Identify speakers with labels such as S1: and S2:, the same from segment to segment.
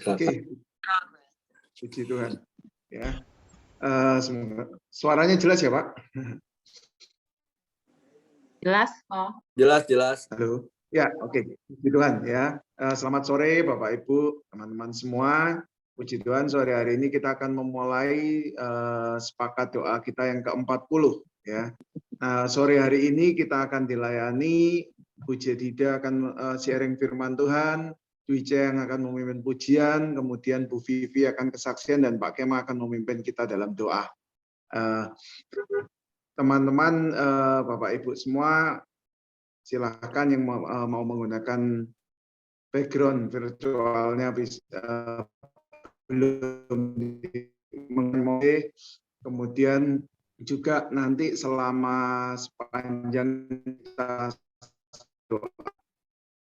S1: Oke, puji Tuhan. Ya, suaranya jelas ya Pak?
S2: Jelas kok.
S3: Jelas.
S1: Halo. Ya, oke. Puji Tuhan ya. Selamat sore Bapak Ibu, teman-teman semua. Puji Tuhan, sore hari ini kita akan memulai sepakat doa kita yang ke-40 ya. Sore hari ini kita akan dilayani Bu Jedida akan sharing firman Tuhan, Dwija yang akan memimpin pujian, kemudian Bu Vivi akan kesaksian dan Pak Kema akan memimpin kita dalam doa. Teman-teman, Bapak Ibu semua, silahkan yang mau menggunakan background virtualnya belum dimulai. Kemudian juga nanti selama sepanjang kita doa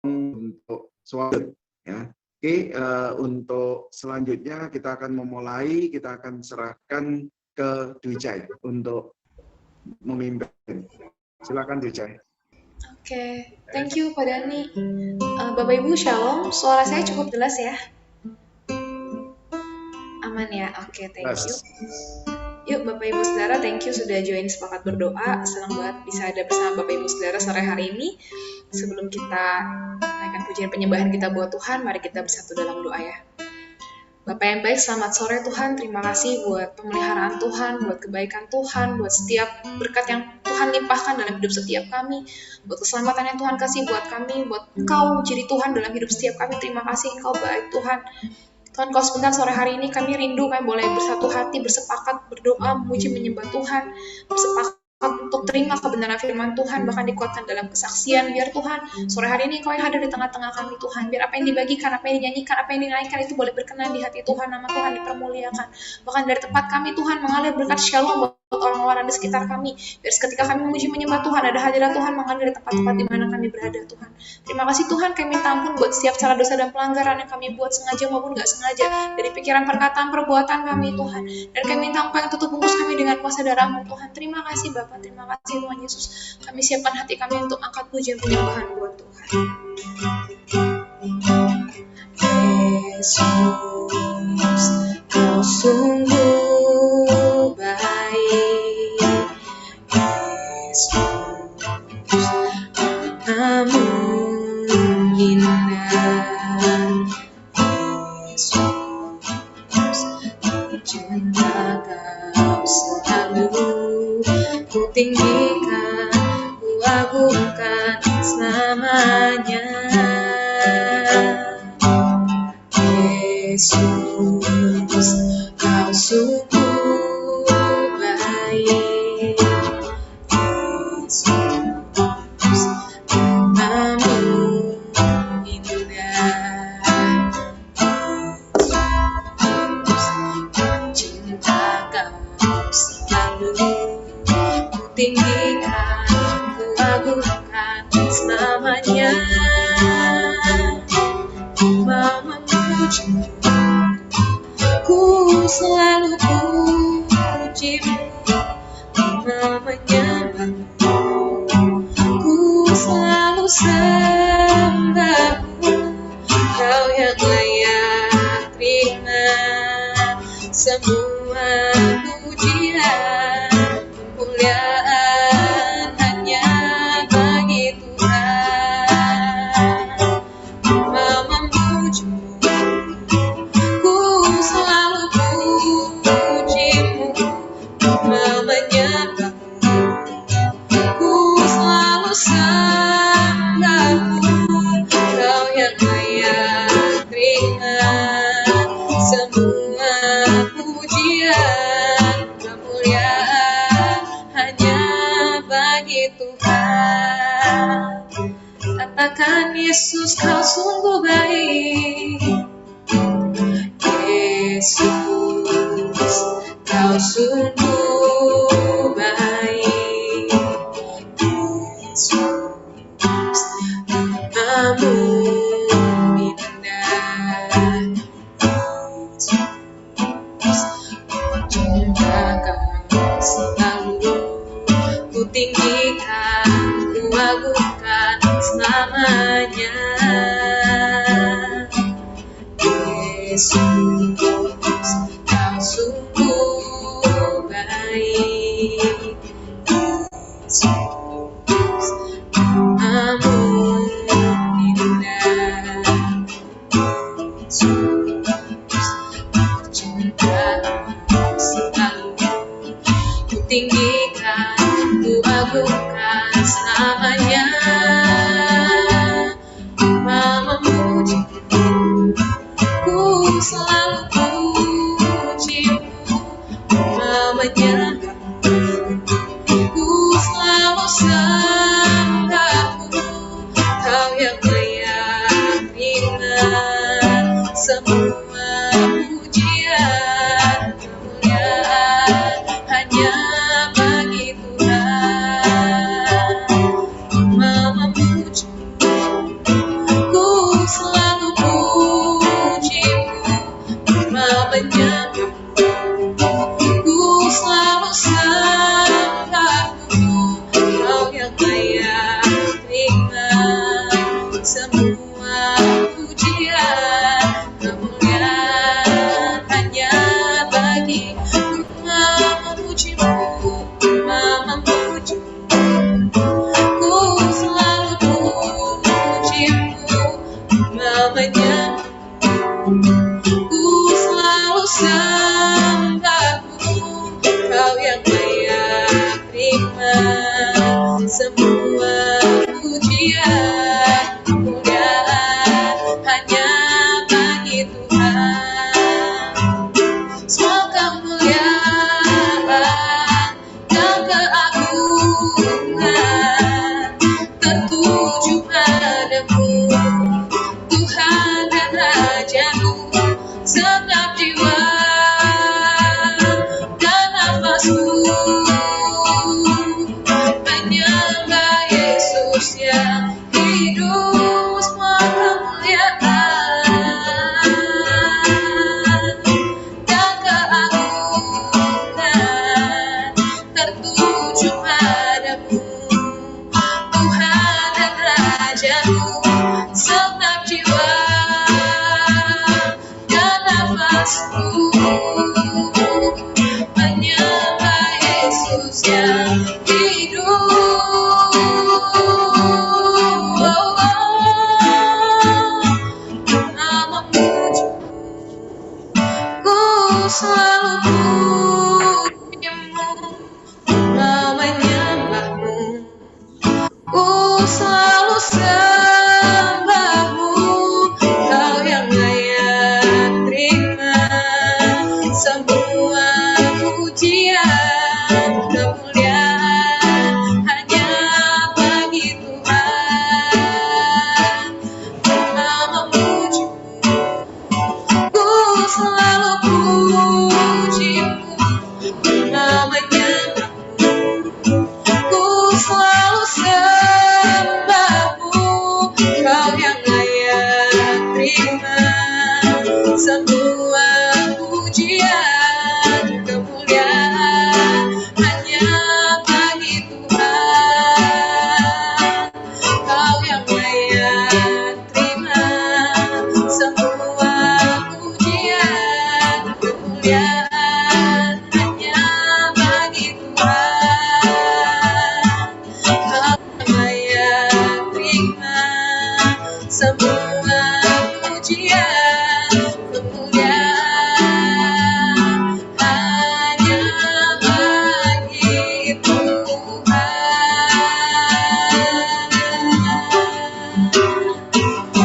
S1: untuk suara ya. Oke, untuk selanjutnya kita akan memulai, kita akan serahkan ke Dwijai untuk memimpin. Silakan Dwijai.
S4: Oke, thank you Pak Dani. Bapak Ibu Shalom, suara saya cukup jelas ya? Aman ya? Oke, thank you. Yuk Bapak Ibu Saudara, thank you sudah join sepakat berdoa. Senang banget bisa ada bersama Bapak Ibu Saudara sore hari ini. Sebelum kita menaikkan pujian penyembahan kita buat Tuhan, mari kita bersatu dalam doa ya. Bapak yang baik, selamat sore Tuhan. Terima kasih buat pemeliharaan Tuhan, buat kebaikan Tuhan, buat setiap berkat yang Tuhan limpahkan dalam hidup setiap kami, buat keselamatan yang Tuhan kasih buat kami, buat Engkau jadi Tuhan dalam hidup setiap kami. Terima kasih Engkau baik Tuhan. Tuhan, kalau sebentar sore hari ini kami rindu, kami boleh bersatu hati, bersepakat, berdoa, memuji, menyembah Tuhan, bersepakat untuk terima kebenaran firman Tuhan, bahkan dikuatkan dalam kesaksian. Biar Tuhan, sore hari ini Kau yang hadir di tengah-tengah kami Tuhan. Biar apa yang dibagikan, apa yang dinyanyikan, apa yang dinaikkan itu boleh berkenan di hati Tuhan. Nama Tuhan dipermuliakan. Bahkan dari tempat kami Tuhan mengalir berkat shalom buat orang-orang di sekitar kami. Biar ketika kami memuji menyembah Tuhan, ada hadirat Tuhan mengalir di tempat-tempat di mana kami berada Tuhan. Terima kasih Tuhan, kami minta ampun buat setiap salah dosa dan pelanggaran yang kami buat sengaja maupun nggak sengaja. Dari pikiran, perkataan, perbuatan kami Tuhan. Dan kami minta Engkau yang tutup bungkus kami dengan kuasa darah-Mu Tuhan. Terima kasih Bapa, terima kasih Tuhan Yesus. Kami siapkan hati kami untuk angkat pujian penyembahan buat Tuhan. Yesus, Kau sungguh baik. Yesus, namun indah. Yesus, cinta Kau selalu ku tinggikan, ku agungkan selamanya. Yesus, Kau sungguh baik. Yesus, namun indah. Yesus, cinta Kau selalu ku tinggikan, ku agungkan selamanya. Mau memuji, ku selalu puji-Mu, mau menyembah-Mu, ku selalu sembah-Mu. Kau yang layak terima semua pujian, kemuliaan hanya bagi Tuhan. Mau memuji-Mu, ku selalu puji-Mu, mau menyembah-Mu, ku selalu sembah-Mu. Kau yang layak terima semua pujian, kemuliaan hanya bagi Tuhan. Katakan Yesus, Kau sungguh baik. Yesus, Kau sungguh baik. Yesus, namun indah. Yesus, cinta Kau selalu ku tinggikan, ku agungkan selamanya. Yesus, Kau sungguh baik. Yesus, amun indah. Yesus, cinta selalu ku tinggikan, ku agungkan selamanya. Ku memujimu, ku selalu pujimu, menyembahmu, ku selalu sembahmu. Kau yang layak terima semua pujian, kemuliaan hanya bagi Tuhan. Memujimu, ku selalu pujimu, menyembahmu, ku selalu sembahmu. Kau yang layak terima semua pujian, kemuliaan hanya bagi memujimu, memujimu, ku selalu pujimu, menyembahmu, ku selalu sembahmu. Kau yang layak terima semua pujian, kemuliaan hanya bagi Tuhan. Semua kemuliaan dan keagungan tertuju padamu, Tuhan dan Raja-Mu. Segenap jiwa dan nafasku menyembah Yesus yang hidup. Semua kemuliaan dan keagungan tertuju padamu, Tuhan dan Raja-Mu. Segenap jiwa dan nafasku menyembah Yesus yang hidup. Ku selalu pujimu, menyembahmu, ku selalu sembahmu. Kau yang layak terima semua pujian, kemuliaan hanya bagi Tuhan. Memujimu, ku selalu pujimu, menyembahmu, ku selalu sembahmu. Kau yang layak terima semua pujian, kemuliaan hanya bagi Tuhan. Kau yang layak terima semua pujian, kemuliaan hanya bagi Tuhan. Kau yang layak terima semua pujian, kemuliaan hanya bagi Tuhan.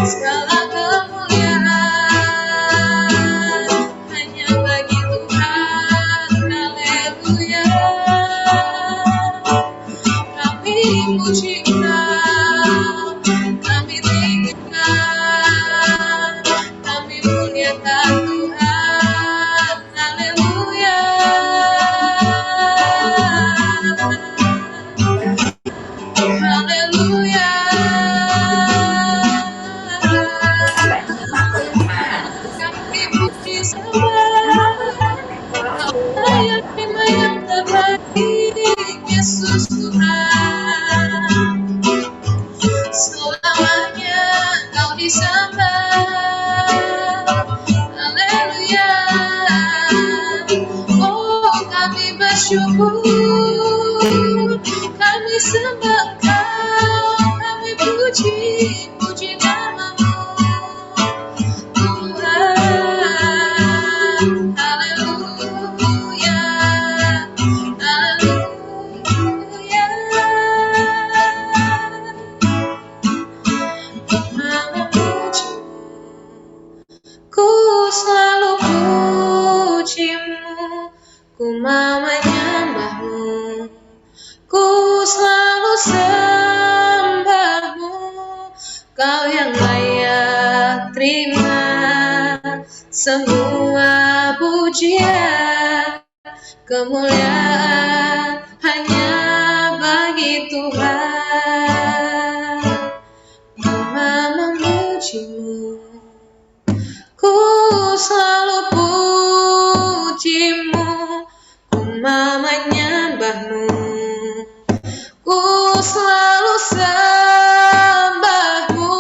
S4: Segala kemuliaan hanya bagi Tuhan. Haleluya. Kami puji Engkau, kami tinggikan, kami muliakan Tuhan. Haleluya. Haleluya. Kami puji sembah, Kau yang terima yang terbaik, Yesus Tuhan. Selamanya Kau disembah, bersyukur, kami sembah Kau, kami puji nama-Mu, Tuhan. Haleluya, haleluya. Ku selalu pujimu, ku mau menyembahmu, ku selalu sembahmu, Kau yang layak terima semua pujian, kemuliaan hanya bagi Tuhan. Ku mau memujimu, ku selalu pujimu, ku mau menyembahmu, ku selalu sembahmu,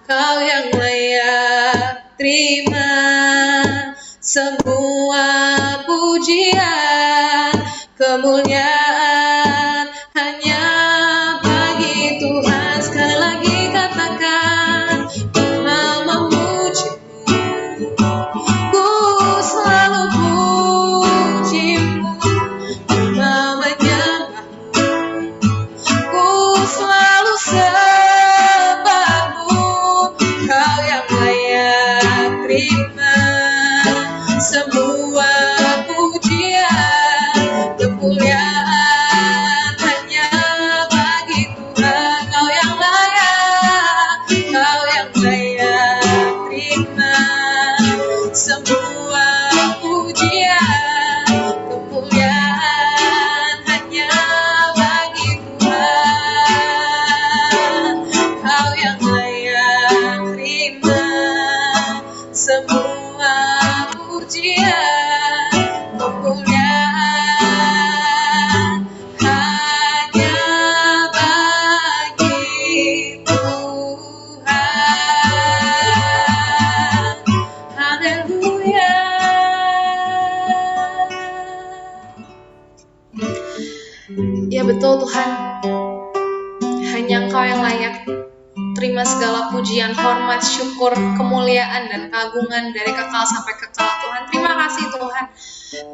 S4: Kau yang layak terima semua pujian, kemuliaan hanya bagi Tuhan. Sekali lagi katakan, ku mau memujimu, ku selalu pujimu, ku mau menyembahmu, ku selalu sembahmu, Kau yang layak terima semua pujian, kemuliaan hanya bagi Tuhan. Kau yang layak terima semua pujian, kemuliaan hanya bagi Tuhan. Kau yang layak terima semua pujian, kemuliaan hanya bagi Tuhan. Haleluya. Ya betul Tuhan, hanya Engkau yang layak terima segala pujian, hormat, syukur, kemuliaan, dan keagungan dari kekal sampai kekal Tuhan. Terima kasih Tuhan.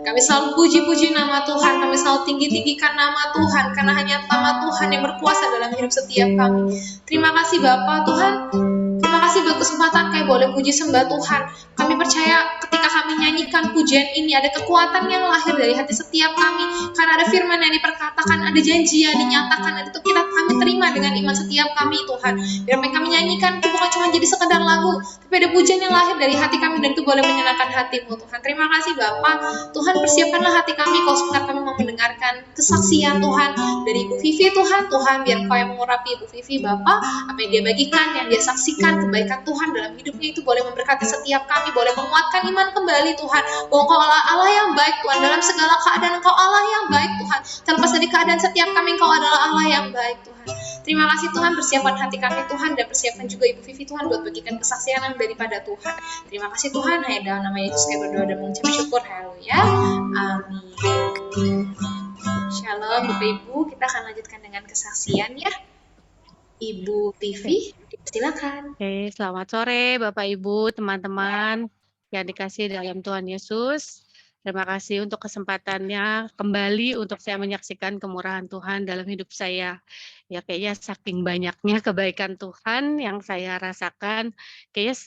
S4: Kami selalu puji-puji nama Tuhan, kami selalu tinggi-tinggikan nama Tuhan, karena hanya nama Tuhan yang berkuasa dalam hidup setiap kami. Terima kasih Bapa Tuhan. Terima kasih buat kesempatan kami boleh puji sembah Tuhan. Kami percaya ketika kami nyanyikan pujian ini, ada kekuatan yang lahir dari hati setiap kami. Karena ada firman yang diperkatakan, ada janji yang dinyatakan, dan itu kami terima dengan iman setiap kami Tuhan. Biar apa yang kami nyanyikan itu bukan cuma jadi sekedar lagu, tapi ada pujian yang lahir dari hati kami, dan itu boleh menyenangkan hatimu Tuhan. Terima kasih Bapa. Tuhan, persiapkanlah hati kami kalau sebentar kami mau mendengarkan kesaksian Tuhan dari Ibu Vivi Tuhan. Tuhan, biar Kau yang mengurapi Ibu Vivi Bapa, apa yang dia bagikan, yang dia saksikan, kebaikan Tuhan dalam hidupnya itu boleh memberkati setiap kami, boleh menguatkan iman kembali Tuhan, bahwa Engkau Allah yang baik Tuhan, dalam segala keadaan Engkau Allah yang baik Tuhan, terlepas dari keadaan setiap kami Engkau adalah Allah yang baik Tuhan. Terima kasih Tuhan, persiapkan hati kami Tuhan, dan persiapkan juga Ibu Vivi Tuhan buat bagikan kesaksian yang daripada Tuhan. Terima kasih Tuhan, hanya dalam nama Yesus kami berdoa dan mengucap syukur. Haleluya, amin. Shalom Bapak Ibu, kita akan lanjutkan dengan kesaksian ya. Ibu Vivi, silakan.
S2: Oke, selamat sore Bapak Ibu, teman-teman yang dikasihi dalam Tuhan Yesus. Terima kasih untuk kesempatannya kembali untuk saya menyaksikan kemurahan Tuhan dalam hidup saya. Ya kayaknya saking banyaknya kebaikan Tuhan yang saya rasakan, kayaknya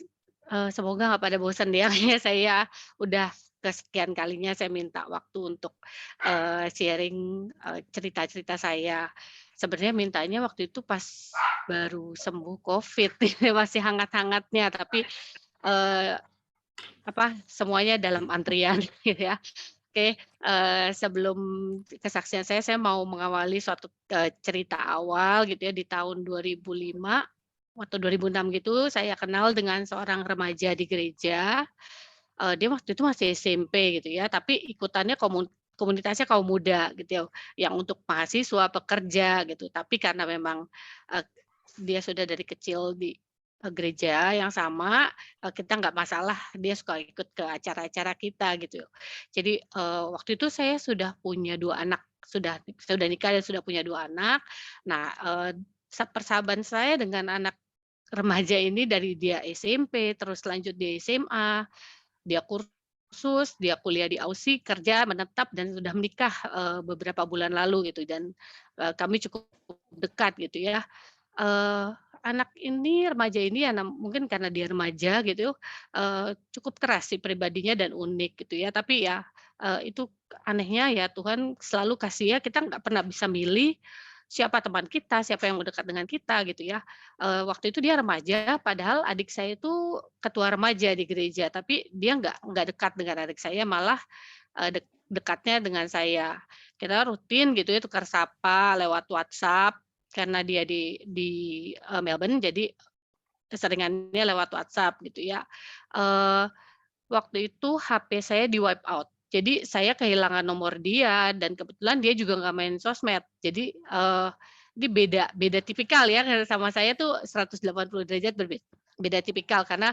S2: semoga nggak pada bosan ya. Kayaknya saya udah kesekian kalinya saya minta waktu untuk sharing cerita-cerita saya. Sebenarnya mintanya waktu itu pas baru sembuh COVID, masih hangat-hangatnya, tapi semuanya dalam antrian gitu ya. Oke, sebelum kesaksian saya mau mengawali suatu cerita awal gitu ya. Di tahun 2005 atau 2006 gitu, saya kenal dengan seorang remaja di gereja. Dia waktu itu masih SMP gitu ya, tapi ikutannya komunitasnya kaum muda gitu ya, yang untuk mahasiswa, pekerja gitu. Tapi karena memang dia sudah dari kecil gereja yang sama, kita nggak masalah dia suka ikut ke acara-acara kita gitu. Jadi, waktu itu saya sudah punya 2 anak, sudah nikah dan sudah punya 2 anak. Nah, persahabatan saya dengan anak remaja ini dari dia SMP, terus lanjut dia SMA, dia kursus, dia kuliah di Aussie, kerja, menetap, dan sudah menikah, beberapa bulan lalu gitu dan, kami cukup dekat gitu ya. Eee, Anak ini, remaja ini ya mungkin karena dia remaja gitu, cukup keras sih pribadinya dan unik gitu ya. Tapi ya, itu anehnya ya Tuhan selalu kasih ya, kita nggak pernah bisa milih siapa teman kita, siapa yang mau dekat dengan kita gitu ya. Waktu itu dia remaja, padahal adik saya itu ketua remaja di gereja, tapi dia nggak dekat dengan adik saya, malah, dekatnya dengan saya. Kita rutin gitu ya tukar sapa lewat WhatsApp, karena dia di Melbourne, jadi keseringannya lewat WhatsApp gitu ya. Eee, Waktu itu HP saya di-wipe out. Jadi saya kehilangan nomor dia dan kebetulan dia juga nggak main sosmed. Jadi, ini beda beda tipikal ya, sama saya tuh 180 derajat beda tipikal karena,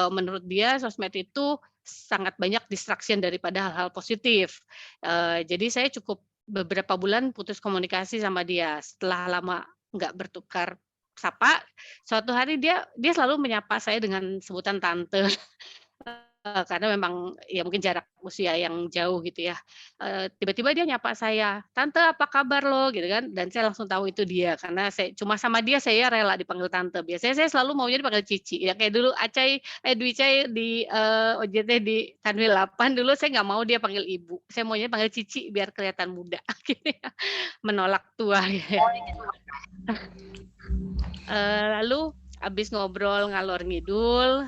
S2: menurut dia sosmed itu sangat banyak distraction daripada hal-hal positif. Jadi saya cukup beberapa bulan putus komunikasi sama dia. Setelah lama nggak bertukar sapa, suatu hari dia selalu menyapa saya dengan sebutan tante. Karena memang ya mungkin jarak usia yang jauh gitu ya. Tiba-tiba dia nyapa saya, "Tante apa kabar lo?" Gitu kan, dan saya langsung tahu itu dia karena cuma sama dia saya rela dipanggil tante. Biasanya saya selalu maunya dipanggil Cici, ya kayak dulu Dwi Cai di, OJT di Kanwil 8 dulu saya nggak mau dia panggil ibu, saya maunya panggil Cici biar kelihatan muda gitu ya, menolak tua ya. Lalu habis ngobrol ngalor ngidul,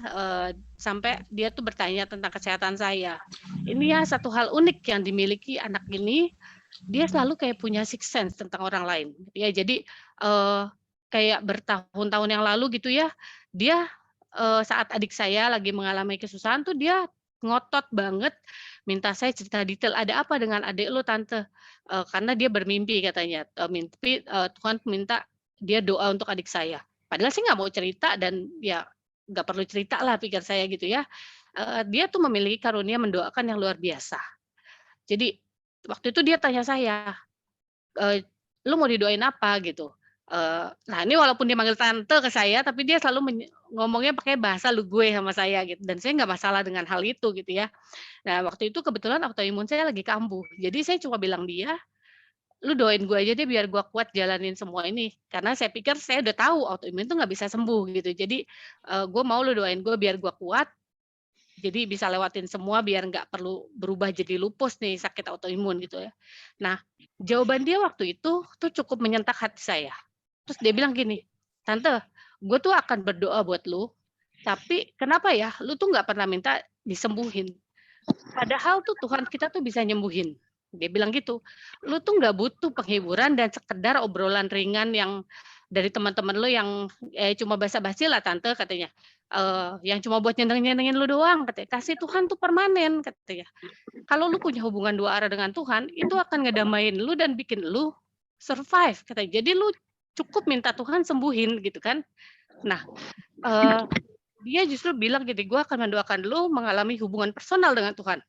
S2: sampai dia tuh bertanya tentang kesehatan saya. Ini ya satu hal unik yang dimiliki anak ini, dia selalu kayak punya sixth sense tentang orang lain. Ya jadi, kayak bertahun-tahun yang lalu gitu ya, dia, saat adik saya lagi mengalami kesusahan tuh dia ngotot banget minta saya cerita detail, "Ada apa dengan adik lu tante?" Karena dia bermimpi katanya, Tuhan minta dia doa untuk adik saya. Padahal sih nggak mau cerita dan ya nggak perlu cerita lah pikir saya gitu ya. Dia tuh memiliki karunia mendoakan yang luar biasa. Jadi waktu itu dia tanya saya, eee, "Lu mau didoain apa?" Gitu. Nah ini walaupun dia manggil tante ke saya, tapi dia selalu ngomongnya pakai bahasa lu gue sama saya gitu, dan saya nggak masalah dengan hal itu gitu ya. Nah waktu itu kebetulan autoimun saya lagi kambuh, jadi saya cuma bilang dia, "Lu doain gue aja deh biar gue kuat jalanin semua ini." Karena saya pikir saya udah tahu autoimun itu nggak bisa sembuh gitu. Jadi, gue mau lu doain gue biar gue kuat, jadi bisa lewatin semua biar nggak perlu berubah jadi lupus nih, sakit autoimun gitu ya. Nah, jawaban dia waktu itu tuh cukup menyentak hati saya. Terus dia bilang gini, "Tante, gue tuh akan berdoa buat lu, tapi kenapa ya lu tuh nggak pernah minta disembuhin? Padahal tuh Tuhan kita tuh bisa nyembuhin." Dia bilang gitu, "Lu tuh nggak butuh penghiburan dan sekedar obrolan ringan yang dari teman-teman lu yang, cuma basa-basi lah Tante," katanya, "yang cuma buat nyenengin lu doang," katanya, "kasih Tuhan tuh permanen," katanya. "Kalau lu punya hubungan 2 arah dengan Tuhan, itu akan ngedamain lu dan bikin lu survive," katanya. "Jadi lu cukup minta Tuhan sembuhin," gitu kan. Nah, eee, dia justru bilang gini, "Gua akan mendoakan lu mengalami hubungan personal dengan Tuhan."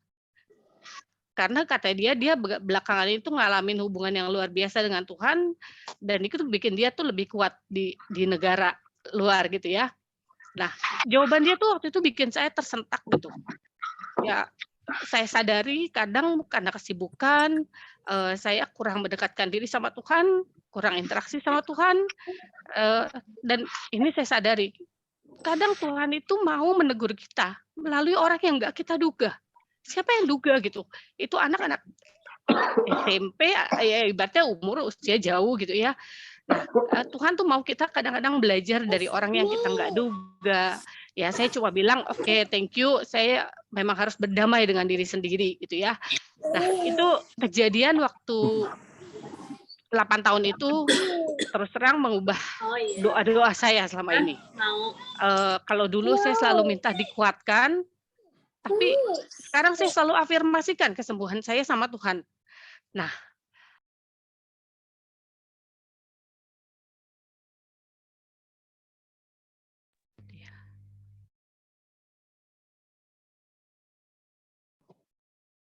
S2: Karena kata dia belakangan itu ngalamin hubungan yang luar biasa dengan Tuhan, dan itu tuh bikin dia tuh lebih kuat di negara luar gitu ya. Nah, jawaban dia tuh waktu itu bikin saya tersentak gitu. Ya, saya sadari kadang karena kesibukan, saya kurang mendekatkan diri sama Tuhan, kurang interaksi sama Tuhan, dan ini saya sadari, kadang Tuhan itu mau menegur kita melalui orang yang nggak kita duga. Siapa yang duga gitu? Itu anak-anak SMP, ya ibaratnya usia jauh gitu ya. Nah, Tuhan tuh mau kita kadang-kadang belajar dari orang yang kita nggak duga. Ya saya cuma bilang, "Oke, thank you, saya memang harus berdamai dengan diri sendiri," gitu ya. Nah, itu kejadian waktu 8 tahun itu terus terang mengubah doa-doa saya selama ini. Kalau dulu saya selalu minta dikuatkan, tapi sekarang saya selalu afirmasikan kesembuhan saya sama Tuhan. Nah,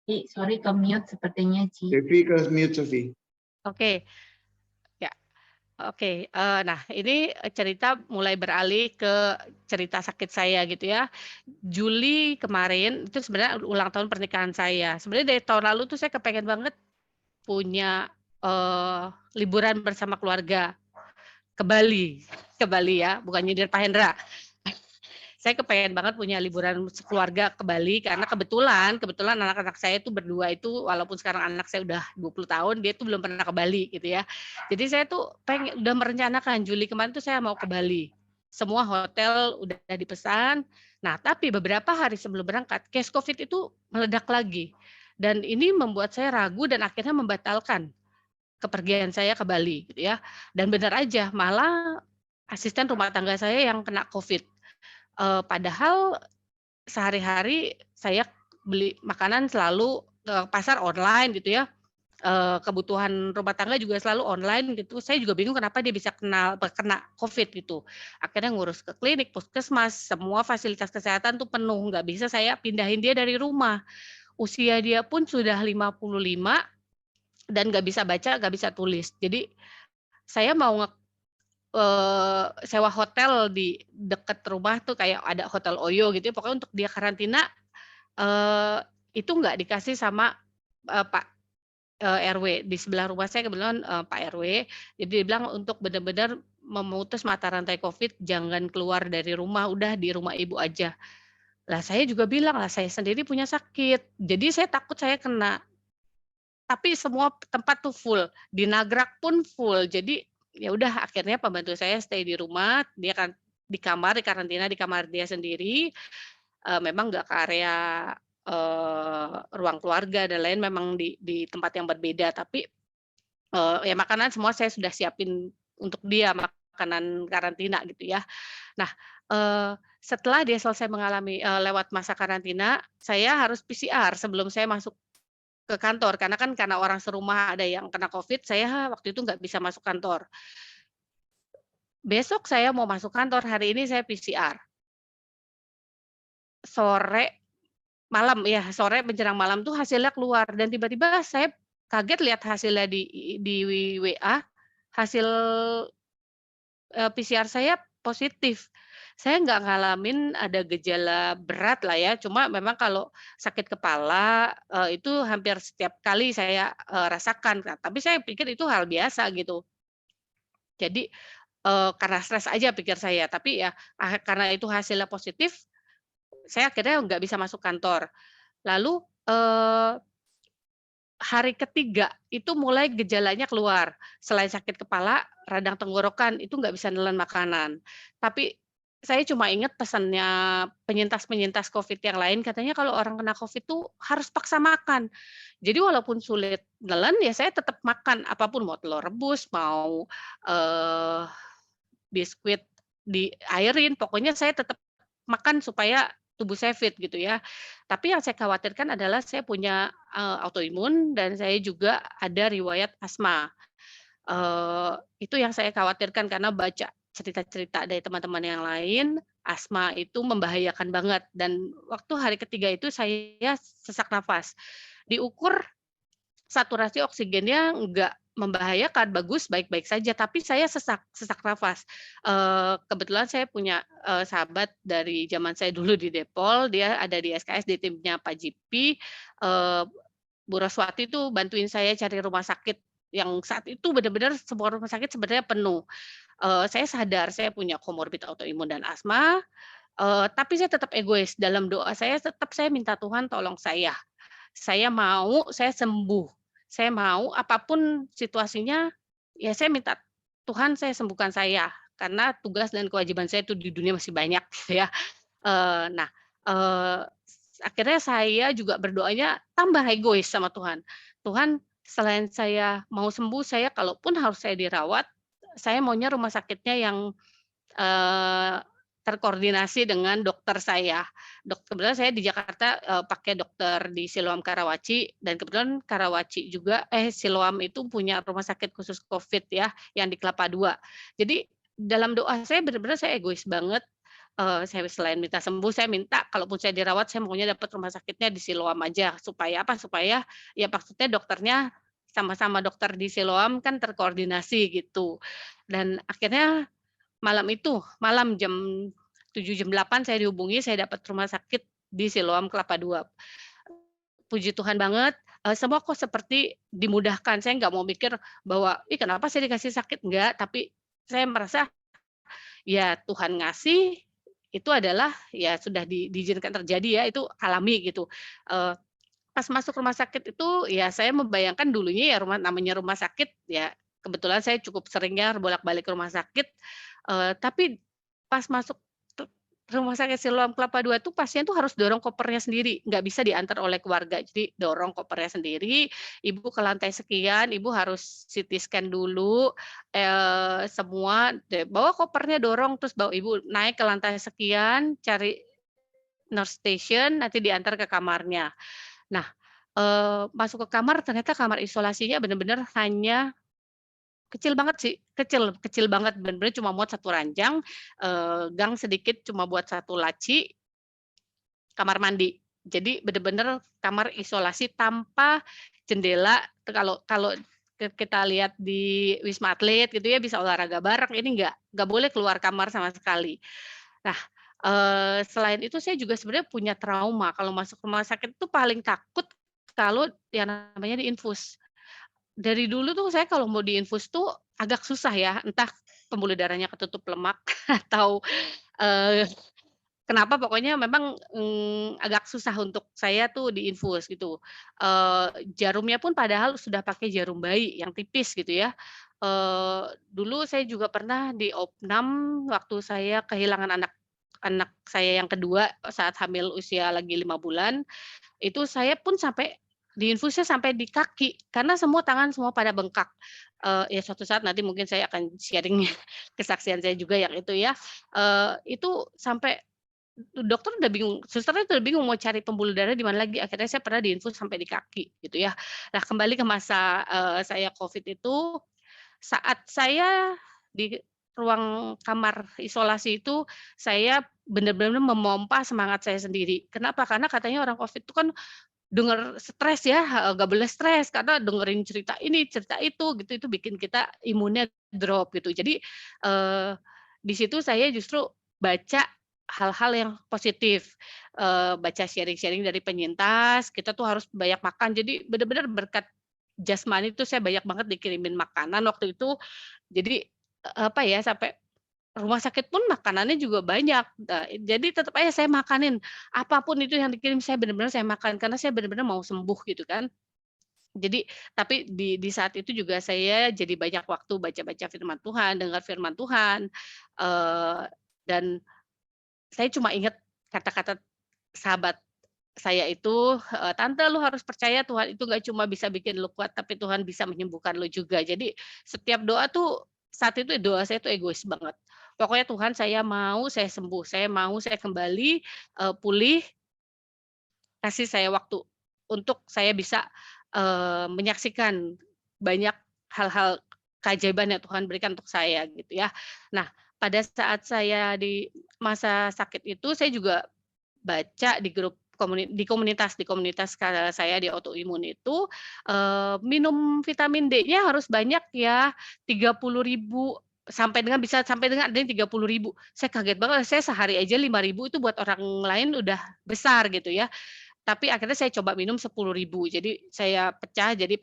S3: Sorry, ke mute sepertinya, Ci.
S1: Sofi ke mute, Sofi.
S2: Oke, ya. Oke, nah ini cerita mulai beralih ke cerita sakit saya gitu ya. Juli kemarin itu sebenarnya ulang tahun pernikahan saya. Sebenarnya dari tahun lalu tuh saya kepengen banget punya liburan bersama keluarga ke Bali, ya, bukan nyindir Pak Hendra. Saya kepengen banget punya liburan sekeluarga ke Bali karena kebetulan anak-anak saya itu berdua itu walaupun sekarang anak saya udah 20 tahun, dia tuh belum pernah ke Bali gitu ya. Jadi saya tuh udah merencanakan Juli kemarin tuh saya mau ke Bali. Semua hotel udah dipesan. Nah, tapi beberapa hari sebelum berangkat, case COVID itu meledak lagi. Dan ini membuat saya ragu dan akhirnya membatalkan kepergian saya ke Bali gitu ya. Dan benar aja malah asisten rumah tangga saya yang kena COVID. Padahal sehari-hari saya beli makanan selalu ke pasar online gitu ya, kebutuhan rumah tangga juga selalu online gitu. Saya juga bingung kenapa dia bisa kena COVID gitu. Akhirnya ngurus ke klinik, puskesmas, semua fasilitas kesehatan tuh penuh, nggak bisa saya pindahin dia dari rumah. Usia dia pun sudah 55 dan nggak bisa baca, nggak bisa tulis. Jadi saya mau sewa hotel di dekat rumah tuh kayak ada hotel Oyo gitu ya, pokoknya untuk dia karantina, itu nggak dikasih sama, Pak, RW. Di sebelah rumah saya kebetulan, Pak RW, jadi dia bilang untuk benar-benar memutus mata rantai COVID, jangan keluar dari rumah, udah di rumah ibu aja. Lah saya juga bilang, lah saya sendiri punya sakit, jadi saya takut saya kena. Tapi semua tempat tuh full, di Nagrak pun full. Jadi ya udah akhirnya pembantu saya stay di rumah, dia kan di kamar, di karantina di kamar dia sendiri, memang nggak ke area, ruang keluarga dan lain memang di tempat yang berbeda, tapi, ya makanan semua saya sudah siapin untuk dia, makanan karantina gitu ya. Nah, setelah dia selesai mengalami, lewat masa karantina, saya harus PCR sebelum saya masuk ke kantor, karena orang serumah ada yang kena COVID, saya waktu itu nggak bisa masuk kantor. Besok saya mau masuk kantor, hari ini saya PCR. Sore menjelang malam tuh hasilnya keluar dan tiba-tiba saya kaget lihat hasilnya di WA, hasil, PCR saya positif. Saya nggak ngalamin ada gejala berat lah ya, cuma memang kalau sakit kepala, itu hampir setiap kali saya, rasakan, tapi saya pikir itu hal biasa gitu. Jadi, karena stres aja pikir saya, tapi ya karena itu hasilnya positif, saya akhirnya nggak bisa masuk kantor. Lalu, hari ketiga itu mulai gejalanya keluar, selain sakit kepala, radang tenggorokan, itu nggak bisa nelen makanan. Tapi saya cuma ingat pesannya penyintas-penyintas COVID yang lain, katanya kalau orang kena COVID tuh harus paksa makan. Jadi walaupun sulit nelen, ya saya tetap makan, apapun mau telur rebus, mau, eee, biskuit diairin, pokoknya saya tetap makan supaya tubuh saya fit gitu ya. Tapi yang saya khawatirkan adalah saya punya, autoimun dan saya juga ada riwayat asma. Itu yang saya khawatirkan karena baca cerita-cerita dari teman-teman yang lain, asma itu membahayakan banget dan waktu hari ketiga itu saya sesak nafas. Diukur saturasi oksigennya enggak membahayakan, bagus, baik-baik saja, tapi saya sesak nafas. Kebetulan saya punya, sahabat dari zaman saya dulu di Depol, dia ada di SKS di timnya Pak Jipi, Bu Roswati itu bantuin saya cari rumah sakit yang saat itu benar-benar semua rumah sakit sebenarnya penuh. Saya sadar saya punya komorbid autoimun dan asma, tapi saya tetap egois, dalam doa saya tetap saya minta Tuhan tolong saya mau saya sembuh, saya mau apapun situasinya, ya saya minta, "Tuhan saya sembuhkan saya," karena tugas dan kewajiban saya itu di dunia masih banyak gitu ya. Nah, akhirnya saya juga berdoanya tambah egois sama Tuhan. Tuhan, selain saya mau sembuh, saya kalaupun harus saya dirawat, saya maunya rumah sakitnya yang Eee, terkoordinasi dengan dokter saya. Kebetulan saya di Jakarta, pakai dokter di Siloam Karawaci dan kebetulan Karawaci juga Siloam itu punya rumah sakit khusus COVID ya, yang di Kelapa II. Jadi dalam doa saya benar-benar saya egois banget, Saya selain minta sembuh, saya minta kalaupun saya dirawat, saya maunya dapat rumah sakitnya di Siloam aja, supaya apa, supaya ya maksudnya dokternya sama-sama dokter di Siloam kan terkoordinasi gitu. Dan akhirnya malam jam 7, jam 8 saya dihubungi, saya dapat rumah sakit di Siloam Kelapa II. Puji Tuhan banget, semua kok seperti dimudahkan. Saya nggak mau mikir bahwa, "Ih, kenapa saya dikasih sakit?" Enggak, tapi saya merasa, ya Tuhan ngasih, itu adalah ya sudah diizinkan terjadi ya, itu alami gitu. Eee, Pas masuk rumah sakit itu, ya saya membayangkan dulunya ya namanya rumah sakit, ya kebetulan saya cukup sering ya bolak-balik ke rumah sakit, tapi pas masuk te rumah sakit Siloam Kelapa II tuh pasien tuh harus dorong kopernya sendiri, nggak bisa diantar oleh keluarga. Jadi dorong kopernya sendiri, ibu ke lantai sekian, ibu harus CT scan dulu, semua bawa kopernya dorong, terus bawa ibu naik ke lantai sekian, cari nurse station, nanti diantar ke kamarnya. Nah, masuk ke kamar ternyata kamar isolasinya bener-bener hanya kecil banget sih, kecil kecil banget, bener-bener cuma muat 1 ranjang, gang sedikit cuma buat 1 laci, kamar mandi. Jadi bener-bener kamar isolasi tanpa jendela, kalau kalau kita lihat di Wisma Atlet gitu ya, bisa olahraga bareng, ini nggak boleh keluar kamar sama sekali. Nah, selain itu saya juga sebenarnya punya trauma kalau masuk rumah sakit itu paling takut kalau yang namanya diinfus. Dari dulu tuh saya kalau mau diinfus tuh agak susah ya, entah pembuluh darahnya ketutup lemak atau, eee, kenapa pokoknya memang, agak susah untuk saya tuh diinfus gitu. Jarumnya pun padahal sudah pakai jarum bayi yang tipis gitu ya. Dulu saya juga pernah di opnam waktu saya kehilangan anak anak saya yang kedua saat hamil usia lagi 5 bulan, itu saya pun sampai diinfusnya sampai di kaki, karena semua tangan semua pada bengkak. Ya suatu saat nanti mungkin saya akan sharing kesaksian saya juga yang itu ya. Itu sampai dokter udah bingung, susternya udah bingung mau cari pembuluh darah di mana lagi, akhirnya saya pernah diinfus sampai di kaki gitu ya. Nah kembali ke masa, saya Covid itu, saat saya di ruang kamar isolasi itu, saya benar-benar memompa semangat saya sendiri. Kenapa? Karena katanya orang Covid itu kan dengar stres ya, nggak boleh stres karena dengerin cerita ini, cerita itu bikin kita imunnya drop gitu. Jadi, di situ saya justru baca hal-hal yang positif, baca sharing-sharing dari penyintas, kita tuh harus banyak makan. Jadi benar-benar berkat jasmani itu saya banyak banget dikirimin makanan waktu itu. Jadi, apa ya, sampai rumah sakit pun makanannya juga banyak. Nah, jadi tetap aja saya makanin, apapun itu yang dikirim saya benar-benar saya makan, karena saya benar-benar mau sembuh gitu kan. Jadi tapi di saat itu juga saya jadi banyak waktu baca-baca firman Tuhan, dengar firman Tuhan, eee, dan saya cuma ingat kata-kata sahabat saya itu, "Tante lu harus percaya Tuhan itu nggak cuma bisa bikin lu kuat, tapi Tuhan bisa menyembuhkan lu juga." Jadi setiap doa tuh saat itu doa saya tuh egois banget. Pokoknya Tuhan saya mau saya sembuh, saya mau saya kembali, pulih, kasih saya waktu untuk saya bisa, menyaksikan banyak hal-hal keajaiban yang Tuhan berikan untuk saya gitu ya. Nah, pada saat saya di masa sakit itu saya juga baca di grup di komunitas saya di autoimun itu, minum vitamin D-nya harus banyak ya, 30.000 bisa sampai dengan ada yang 30.000. Saya kaget banget, saya sehari aja 5.000 itu buat orang lain udah besar gitu ya. Tapi akhirnya saya coba minum 10.000. Jadi saya pecah jadi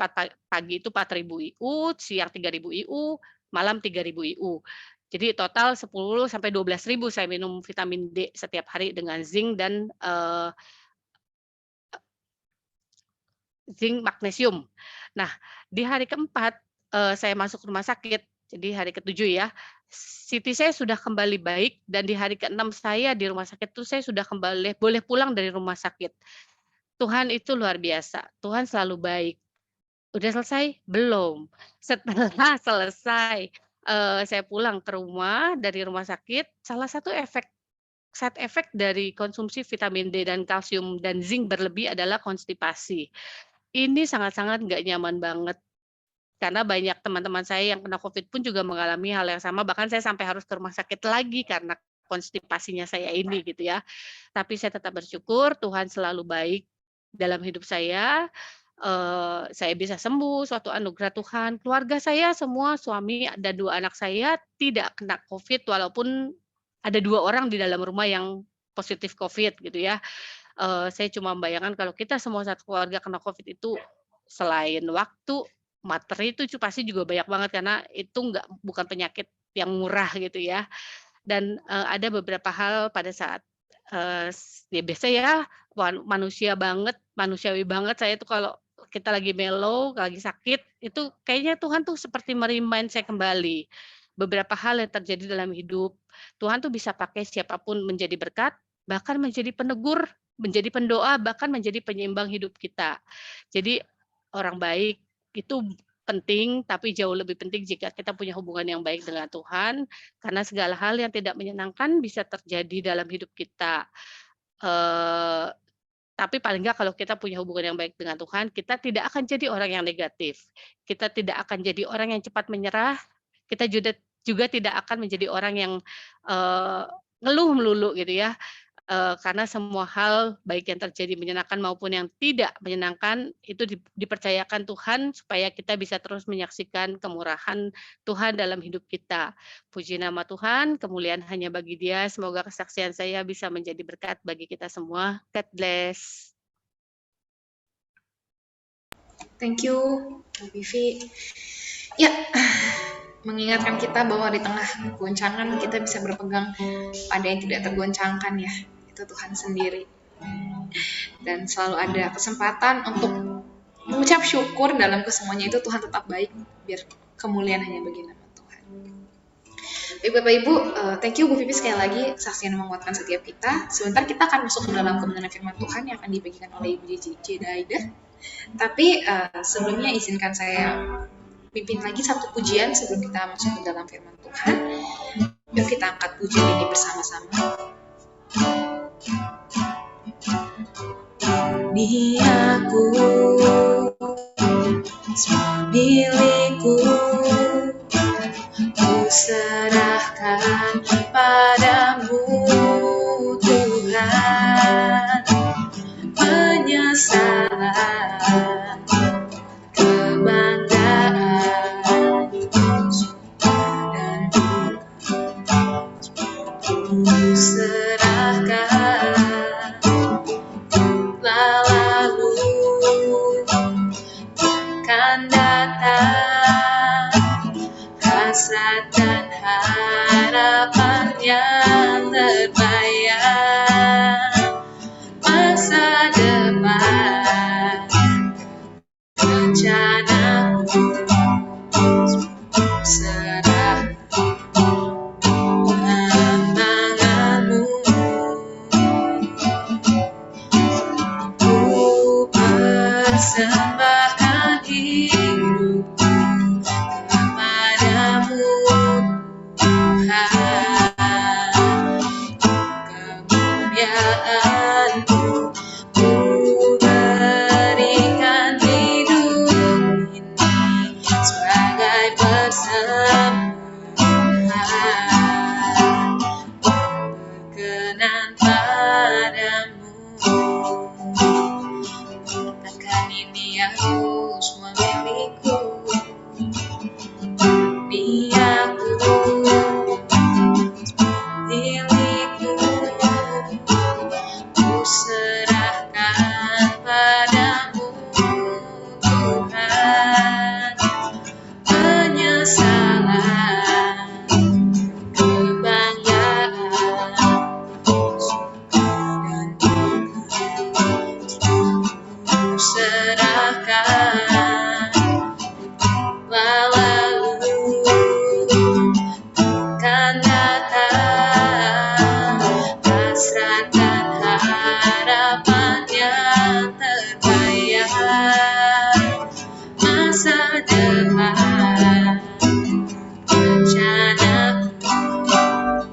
S2: pagi itu 4.000 IU, siang 3.000 IU, malam 3.000 IU. Jadi total 10 sampai 12.000 saya minum vitamin D setiap hari dengan zinc dan, zinc magnesium. Nah, di hari keempat, saya masuk rumah sakit, jadi hari ketujuh ya, CT saya sudah kembali baik dan di hari keenam saya di rumah sakit itu saya sudah kembali boleh pulang dari rumah sakit. Tuhan itu luar biasa, Tuhan selalu baik. Udah selesai? Belum. Setelah selesai, saya pulang ke rumah dari rumah sakit, salah satu side effect dari konsumsi vitamin D dan kalsium dan zinc berlebih adalah konstipasi. Ini sangat-sangat nggak nyaman banget, karena banyak teman-teman saya yang kena Covid pun juga mengalami hal yang sama, bahkan saya sampai harus ke rumah sakit lagi karena konstipasinya saya ini gitu ya. Tapi saya tetap bersyukur Tuhan selalu baik dalam hidup saya bisa sembuh, suatu anugerah Tuhan. Keluarga saya semua, suami dan 2 anak saya tidak kena COVID walaupun ada 2 orang di dalam rumah yang positif COVID gitu ya. Saya cuma membayangkan kalau kita semua satu keluarga kena COVID itu selain waktu, materi itu pasti juga banyak banget karena itu bukan penyakit yang murah gitu ya. Dan, ada beberapa hal pada saat, ya biasa ya manusiawi banget saya tuh kalau kita lagi mellow, lagi sakit, itu kayaknya Tuhan tuh seperti me-remind saya kembali. Beberapa hal yang terjadi dalam hidup, Tuhan tuh bisa pakai siapapun menjadi berkat, bahkan menjadi penegur, menjadi pendoa, bahkan menjadi penyeimbang hidup kita. Jadi orang baik itu penting, tapi jauh lebih penting jika kita punya hubungan yang baik dengan Tuhan, karena segala hal yang tidak menyenangkan bisa terjadi dalam hidup kita. Tapi paling nggak kalau kita punya hubungan yang baik dengan Tuhan, kita tidak akan jadi orang yang negatif. Kita tidak akan jadi orang yang cepat menyerah, kita juga tidak akan menjadi orang yang, ngeluh melulu gitu ya. Karena semua hal baik yang terjadi menyenangkan maupun yang tidak menyenangkan itu dipercayakan Tuhan supaya kita bisa terus menyaksikan kemurahan Tuhan dalam hidup kita. Puji nama Tuhan, kemuliaan hanya bagi Dia. Semoga kesaksian saya bisa menjadi berkat bagi kita semua. God bless.
S4: Thank you, Bu Vivi. Ya, mengingatkan kita bahwa di tengah goncangan kita bisa berpegang pada yang tidak tergoncangkan ya, itu Tuhan sendiri. Dan selalu ada kesempatan untuk mengucap syukur dalam kesemuanya itu Tuhan tetap baik, biar kemuliaan hanya bagi nama Tuhan. Baik Bapak Ibu, thank you Bu Vivi sekali lagi, saksi yang menguatkan setiap kita. Sebentar kita akan masuk ke dalam kebenaran firman Tuhan yang akan dibagikan oleh Ibu Jedaida. Tapi sebelumnya izinkan saya pimpin lagi satu pujian sebelum kita masuk ke dalam firman Tuhan. Yuk kita angkat pujian ini bersama-sama. Diaku semua milikku, ku serahkan padamu Tuhan. Penyesalan, kebanggaan, dan ku serahkan. Lalu akan datang hasrat dan harapan yang terbayang. Masa depan, rencanaku serah tanganmu. Ku persembahkan hidupku kepadamu Tuhan. Kemuliaan-Mu ku berikan hidup ini sebagai persembahan berkenan padamu. Katakan ini aku semua milikku, aku milikku, ku serahkan padamu Tuhan. Penyesalan, kebanggaan, dan ku serahkan. Lalu akan datang hasrat dan harapan yang terbayang. Masa depan, rencanaku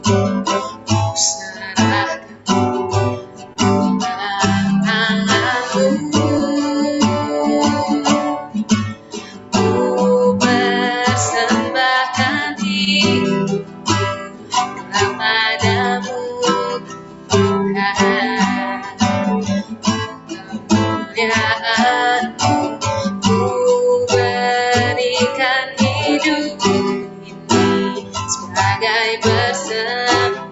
S4: ku serahkan tanganmu. kemuliaan-Mu, Ku berikan hidup ini sebagai persembahan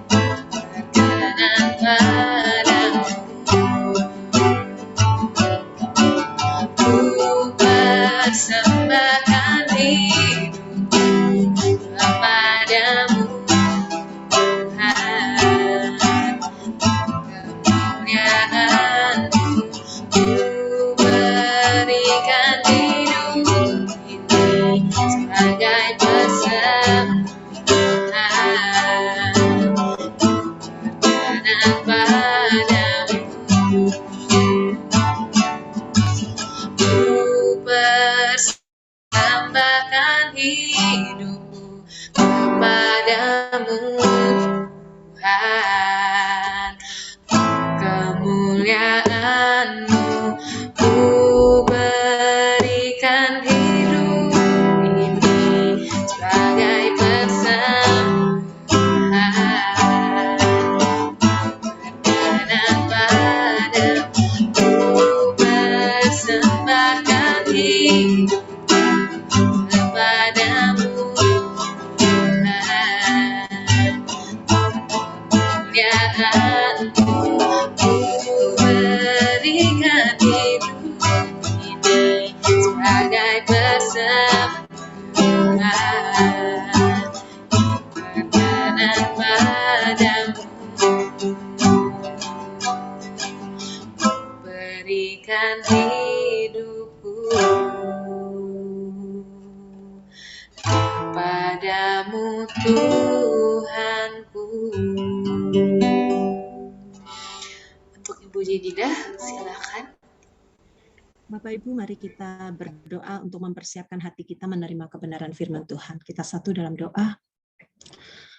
S4: berkenan padamu. Ku persembahkan hidupku kepadamu, Tuhan. Kemuliaan-Mu, Ku berikan hidup ini sebagai persembahan berkenan padamu. Ku persembahkan hidupku kepadamu, Tuhan. Kemuliaan-Mu, Ku berikan hidup ini sebagai persembahan berkenan padamu. Ku persembahkan hidup kepadamu, Tuhan. Kemuliaan-Mu, Ku berikan hidup ini sebagai persembahan berkenan padamu. Ku berikan hidupku kepadamu, Tuhanku. Untuk Ibu Jedidah, silakan.
S5: Bapak Ibu, mari kita berdoa untuk mempersiapkan hati kita menerima kebenaran firman Tuhan. Kita satu dalam doa.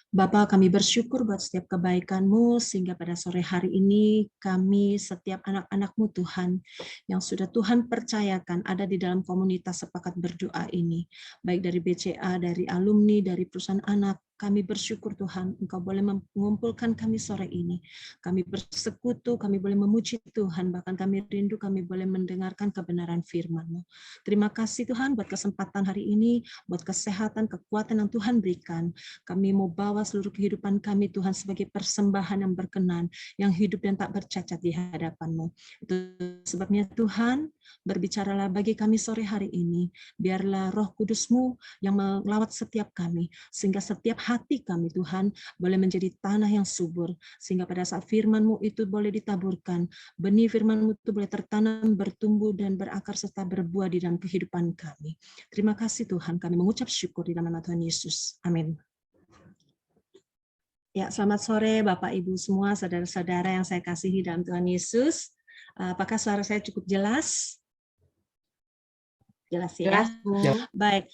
S5: Bapa, kami bersyukur buat setiap kebaikan-Mu, sehingga pada sore hari ini kami setiap anak-anak-Mu Tuhan, yang sudah Tuhan percayakan ada di dalam komunitas sepakat berdoa ini, baik dari BCA, dari alumni, dari perusahaan anak. Kami bersyukur Tuhan, Engkau boleh mengumpulkan kami sore ini. Kami bersekutu, kami boleh memuji Tuhan, bahkan kami rindu kami boleh mendengarkan kebenaran firman-Mu. Terima kasih Tuhan buat kesempatan hari ini, buat kesehatan, kekuatan yang Tuhan berikan. Kami mau bawa seluruh kehidupan kami Tuhan sebagai persembahan yang berkenan, yang hidup dan tak bercacat di hadapan-Mu. Itu sebabnya Tuhan, berbicaralah bagi kami sore hari ini. Biarlah Roh Kudus-Mu yang melawat setiap kami, sehingga setiap hati kami Tuhan boleh menjadi tanah yang subur, sehingga pada saat firman-Mu itu boleh ditaburkan, benih firman-Mu itu boleh tertanam, bertumbuh dan berakar serta berbuah di dalam kehidupan kami. Terima kasih Tuhan, kami mengucap syukur di dalam nama Tuhan Yesus. Amin. Ya, selamat sore Bapak Ibu semua, saudara-saudara yang saya kasihi dalam Tuhan Yesus. Apakah suara saya cukup jelas? Jelas ya?
S3: Jelas.
S5: Baik.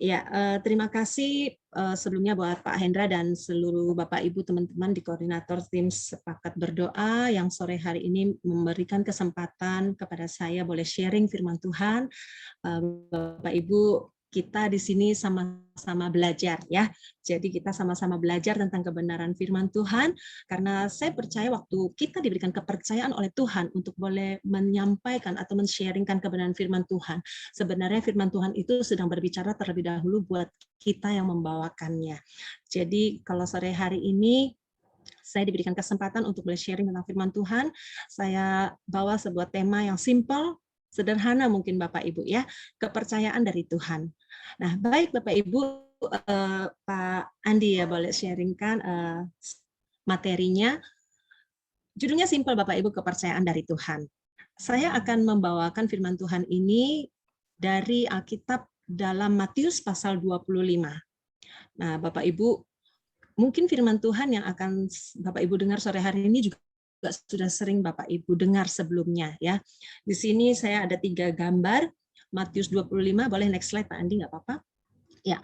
S5: Ya, terima kasih sebelumnya buat Pak Hendra dan seluruh Bapak Ibu teman-teman di koordinator tim sepakat berdoa yang sore hari ini memberikan kesempatan kepada saya boleh sharing firman Tuhan. Bapak Ibu, kita di sini sama-sama belajar ya. Jadi kita sama-sama belajar tentang kebenaran firman Tuhan, karena saya percaya waktu kita diberikan kepercayaan oleh Tuhan untuk boleh menyampaikan atau men-sharingkan kebenaran firman Tuhan, sebenarnya firman Tuhan itu sedang berbicara terlebih dahulu buat kita yang membawakannya. Jadi kalau sore hari ini saya diberikan kesempatan untuk boleh sharing tentang firman Tuhan, saya bawa sebuah tema yang simple, sederhana mungkin Bapak Ibu ya, kepercayaan dari Tuhan. Nah, baik Bapak Ibu, Pak Andi ya boleh sharingkan materinya. Judulnya simpel Bapak Ibu, kepercayaan dari Tuhan. Saya akan membawakan firman Tuhan ini dari Alkitab dalam Matius pasal 25. Nah, Bapak Ibu, mungkin firman Tuhan yang akan Bapak Ibu dengar sore hari ini juga sudah sering Bapak Ibu dengar sebelumnya ya. Di sini saya ada 3 gambar. Matius 25, boleh next slide Pak Andi, nggak apa-apa? Ya,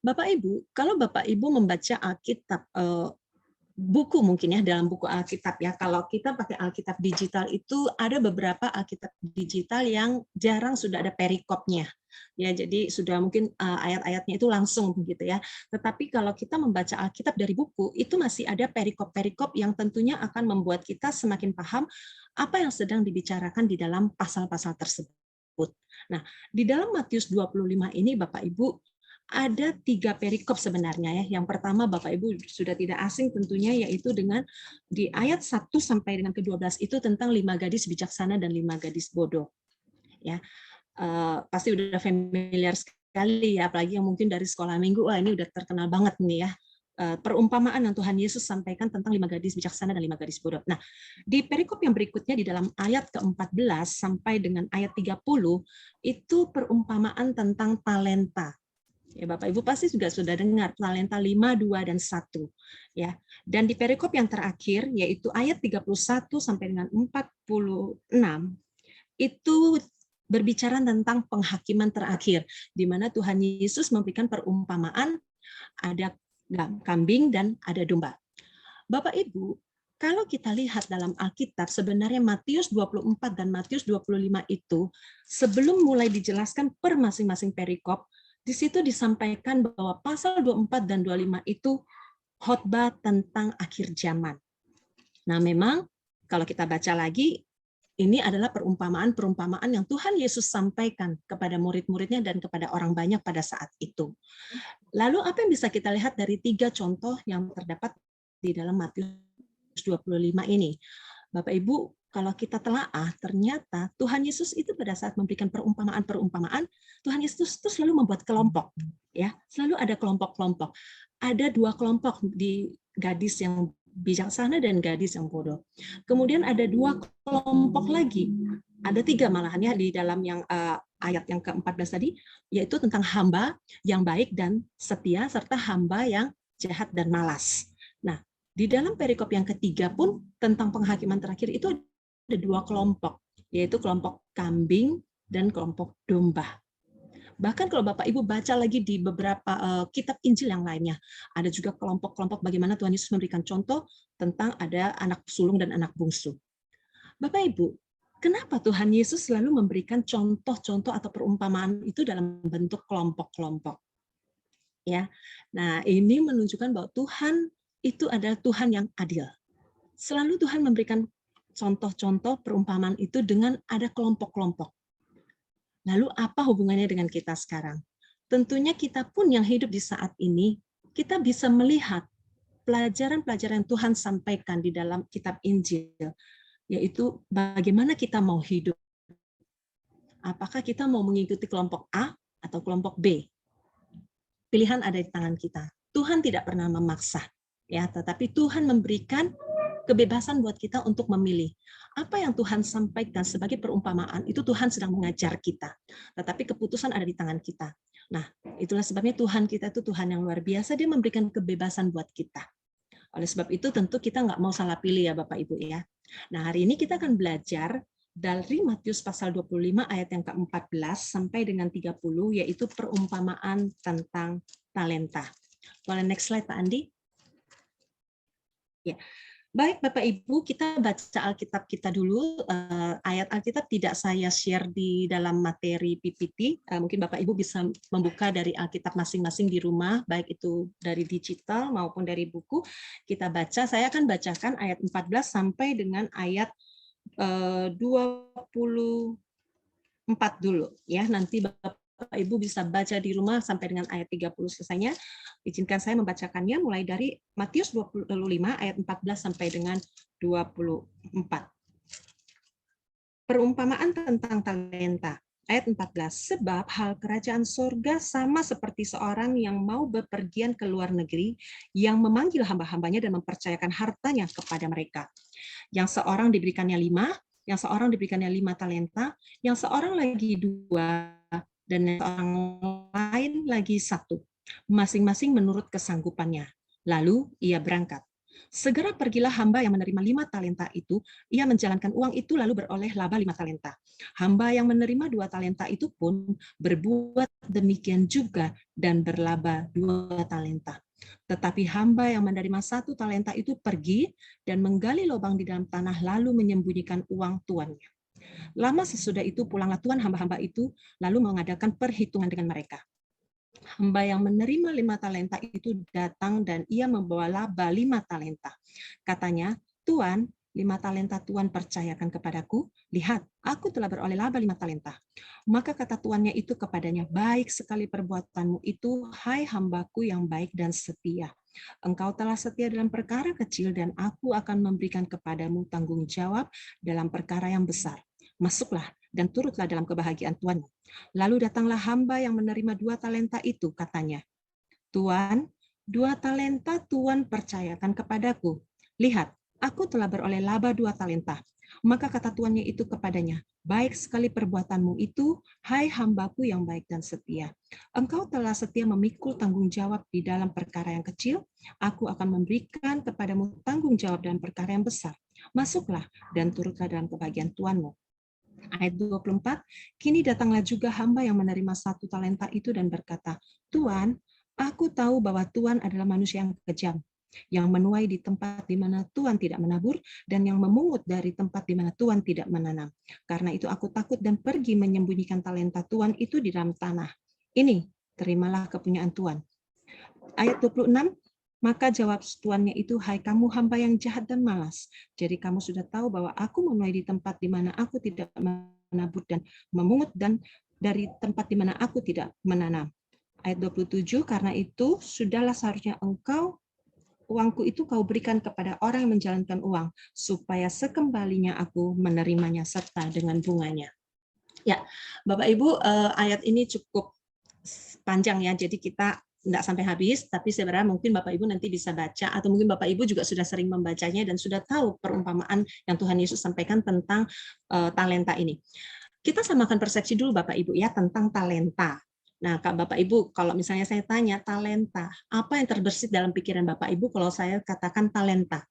S5: Bapak Ibu, kalau Bapak Ibu membaca Alkitab, buku mungkin ya, dalam buku Alkitab ya, kalau kita pakai Alkitab digital itu ada beberapa Alkitab digital yang jarang sudah ada perikopnya. Ya, jadi sudah mungkin ayat-ayatnya itu langsung begitu ya. Tetapi kalau kita membaca Alkitab dari buku, itu masih ada perikop-perikop yang tentunya akan membuat kita semakin paham apa yang sedang dibicarakan di dalam pasal-pasal tersebut. Nah, di dalam Matius 25 ini Bapak Ibu ada 3 perikop sebenarnya ya. Yang pertama Bapak Ibu sudah tidak asing tentunya, yaitu dengan di ayat 1 sampai dengan ke-12 itu tentang 5 gadis bijaksana dan 5 gadis bodoh. Ya, pasti udah familiar sekali ya, apalagi yang mungkin dari sekolah minggu, wah ini udah terkenal banget nih ya. Perumpamaan yang Tuhan Yesus sampaikan tentang 5 gadis bijaksana dan 5 gadis bodoh. Nah, di perikop yang berikutnya di dalam ayat ke-14 sampai dengan ayat 30 itu perumpamaan tentang talenta. Ya, Bapak Ibu pasti juga sudah dengar talenta 5, 2, dan 1. Ya. Dan di perikop yang terakhir, yaitu ayat 31 sampai dengan 46, itu berbicara tentang penghakiman terakhir, di mana Tuhan Yesus memberikan perumpamaan, ada kambing dan ada domba. Bapak Ibu, kalau kita lihat dalam Alkitab, sebenarnya Matius 24 dan Matius 25 itu, sebelum mulai dijelaskan per masing-masing perikop, di situ disampaikan bahwa pasal 24 dan 25 itu khotbah tentang akhir zaman. Nah, memang kalau kita baca lagi, ini adalah perumpamaan-perumpamaan yang Tuhan Yesus sampaikan kepada murid-muridnya dan kepada orang banyak pada saat itu. Lalu apa yang bisa kita lihat dari 3 contoh yang terdapat di dalam Matius 25 ini? Bapak Ibu, kalau kita telaah, ternyata Tuhan Yesus itu pada saat memberikan perumpamaan-perumpamaan, Tuhan Yesus itu selalu membuat kelompok, ya, selalu ada kelompok-kelompok. Ada 2 kelompok di gadis yang bijaksana dan gadis yang bodoh. Kemudian ada 2 kelompok lagi, ada 3 malahan ya di dalam yang ayat yang ke-14 tadi, yaitu tentang hamba yang baik dan setia serta hamba yang jahat dan malas. Nah, di dalam perikop yang ketiga pun tentang penghakiman terakhir itu ada 2 kelompok, yaitu kelompok kambing dan kelompok domba. Bahkan kalau Bapak Ibu baca lagi di beberapa kitab Injil yang lainnya, ada juga kelompok-kelompok bagaimana Tuhan Yesus memberikan contoh tentang ada anak sulung dan anak bungsu. Bapak Ibu, kenapa Tuhan Yesus selalu memberikan contoh-contoh atau perumpamaan itu dalam bentuk kelompok-kelompok? Ya. Nah, ini menunjukkan bahwa Tuhan itu adalah Tuhan yang adil. Selalu Tuhan memberikan contoh-contoh perumpamaan itu dengan ada kelompok-kelompok. Lalu apa hubungannya dengan kita sekarang? Tentunya kita pun yang hidup di saat ini, kita bisa melihat pelajaran-pelajaran yang Tuhan sampaikan di dalam kitab Injil, yaitu bagaimana kita mau hidup. Apakah kita mau mengikuti kelompok A atau kelompok B? Pilihan ada di tangan kita. Tuhan tidak pernah memaksa, ya, tetapi Tuhan memberikan kebebasan buat kita untuk memilih. Apa yang Tuhan sampaikan sebagai perumpamaan, itu Tuhan sedang mengajar kita. Tetapi keputusan ada di tangan kita. Nah, itulah sebabnya Tuhan kita itu Tuhan yang luar biasa, dia memberikan kebebasan buat kita. Oleh sebab itu tentu kita nggak mau salah pilih ya Bapak Ibu ya. Nah, hari ini kita akan belajar dari Matius pasal 25 ayat yang ke-14 sampai dengan 30, yaitu perumpamaan tentang talenta. Boleh next slide Pak Andi? Ya. Baik Bapak Ibu, kita baca Alkitab kita dulu. Ayat Alkitab tidak saya share di dalam materi PPT. Mungkin Bapak Ibu bisa membuka dari Alkitab masing-masing di rumah, baik itu dari digital maupun dari buku. Kita baca, saya akan bacakan ayat 14 sampai dengan ayat 24 dulu. Ya, nanti Bapak Ibu bisa baca di rumah sampai dengan ayat 30 selesainya. Izinkan saya membacakannya mulai dari Matius 25 ayat 14 sampai dengan 24. Perumpamaan tentang talenta. Ayat 14. Sebab hal kerajaan sorga sama seperti seorang yang mau bepergian ke luar negeri, yang memanggil hamba-hambanya dan mempercayakan hartanya kepada mereka. Yang seorang diberikannya 5, yang seorang diberikannya 5 talenta, yang seorang lagi 2, dan yang seorang lain lagi 1, masing-masing menurut kesanggupannya. Lalu ia berangkat. Segera pergilah hamba yang menerima 5 talenta itu, ia menjalankan uang itu lalu beroleh laba 5 talenta. Hamba yang menerima 2 talenta itu pun berbuat demikian juga dan berlaba 2 talenta. Tetapi hamba yang menerima 1 talenta itu pergi dan menggali lubang di dalam tanah lalu menyembunyikan uang tuannya. Lama sesudah itu pulanglah tuan hamba-hamba itu lalu mengadakan perhitungan dengan mereka. Hamba yang menerima 5 talenta itu datang dan ia membawa laba 5 talenta. Katanya, Tuan, 5 talenta Tuan percayakan kepadaku. Lihat, aku telah beroleh laba 5 talenta. Maka kata tuannya itu kepadanya, baik sekali perbuatanmu itu, hai hambaku yang baik dan setia. Engkau telah setia dalam perkara kecil dan aku akan memberikan kepadamu tanggung jawab dalam perkara yang besar. Masuklah dan turutlah dalam kebahagiaan tuanmu. Lalu datanglah hamba yang menerima 2 talenta itu, katanya, Tuan, 2 talenta Tuan percayakan kepadaku. Lihat, aku telah beroleh laba 2 talenta. Maka kata tuannya itu kepadanya, baik sekali perbuatanmu itu, hai hambaku yang baik dan setia. Engkau telah setia memikul tanggung jawab di dalam perkara yang kecil, aku akan memberikan kepadamu tanggung jawab dalam perkara yang besar. Masuklah dan turutlah dalam kebahagiaan tuanmu. Ayat 24, kini datanglah juga hamba yang menerima 1 talenta itu dan berkata, Tuan, aku tahu bahwa Tuan adalah manusia yang kejam, yang menuai di tempat di mana Tuan tidak menabur, dan yang memungut dari tempat di mana Tuan tidak menanam. Karena itu aku takut dan pergi menyembunyikan talenta Tuan itu di dalam tanah. Ini, terimalah kepunyaan Tuan. Ayat 26, maka jawab tuannya itu, hai kamu hamba yang jahat dan malas. Jadi kamu sudah tahu bahwa aku menuai di tempat di mana aku tidak menabur dan memungut dan dari tempat di mana aku tidak menanam. Ayat 27, karena itu sudahlah seharusnya uangku itu kau berikan kepada orang yang menjalankan uang, supaya sekembalinya aku menerimanya serta dengan bunganya. Ya, Bapak Ibu, ayat ini cukup panjang ya, jadi kita tidak sampai habis, tapi sebenarnya mungkin Bapak Ibu nanti bisa baca, atau mungkin Bapak Ibu juga sudah sering membacanya dan sudah tahu perumpamaan yang Tuhan Yesus sampaikan tentang talenta ini. Kita samakan persepsi dulu Bapak Ibu ya tentang talenta. Nah, Bapak Ibu, kalau misalnya saya tanya talenta, apa yang terbersit dalam pikiran Bapak Ibu kalau saya katakan talenta?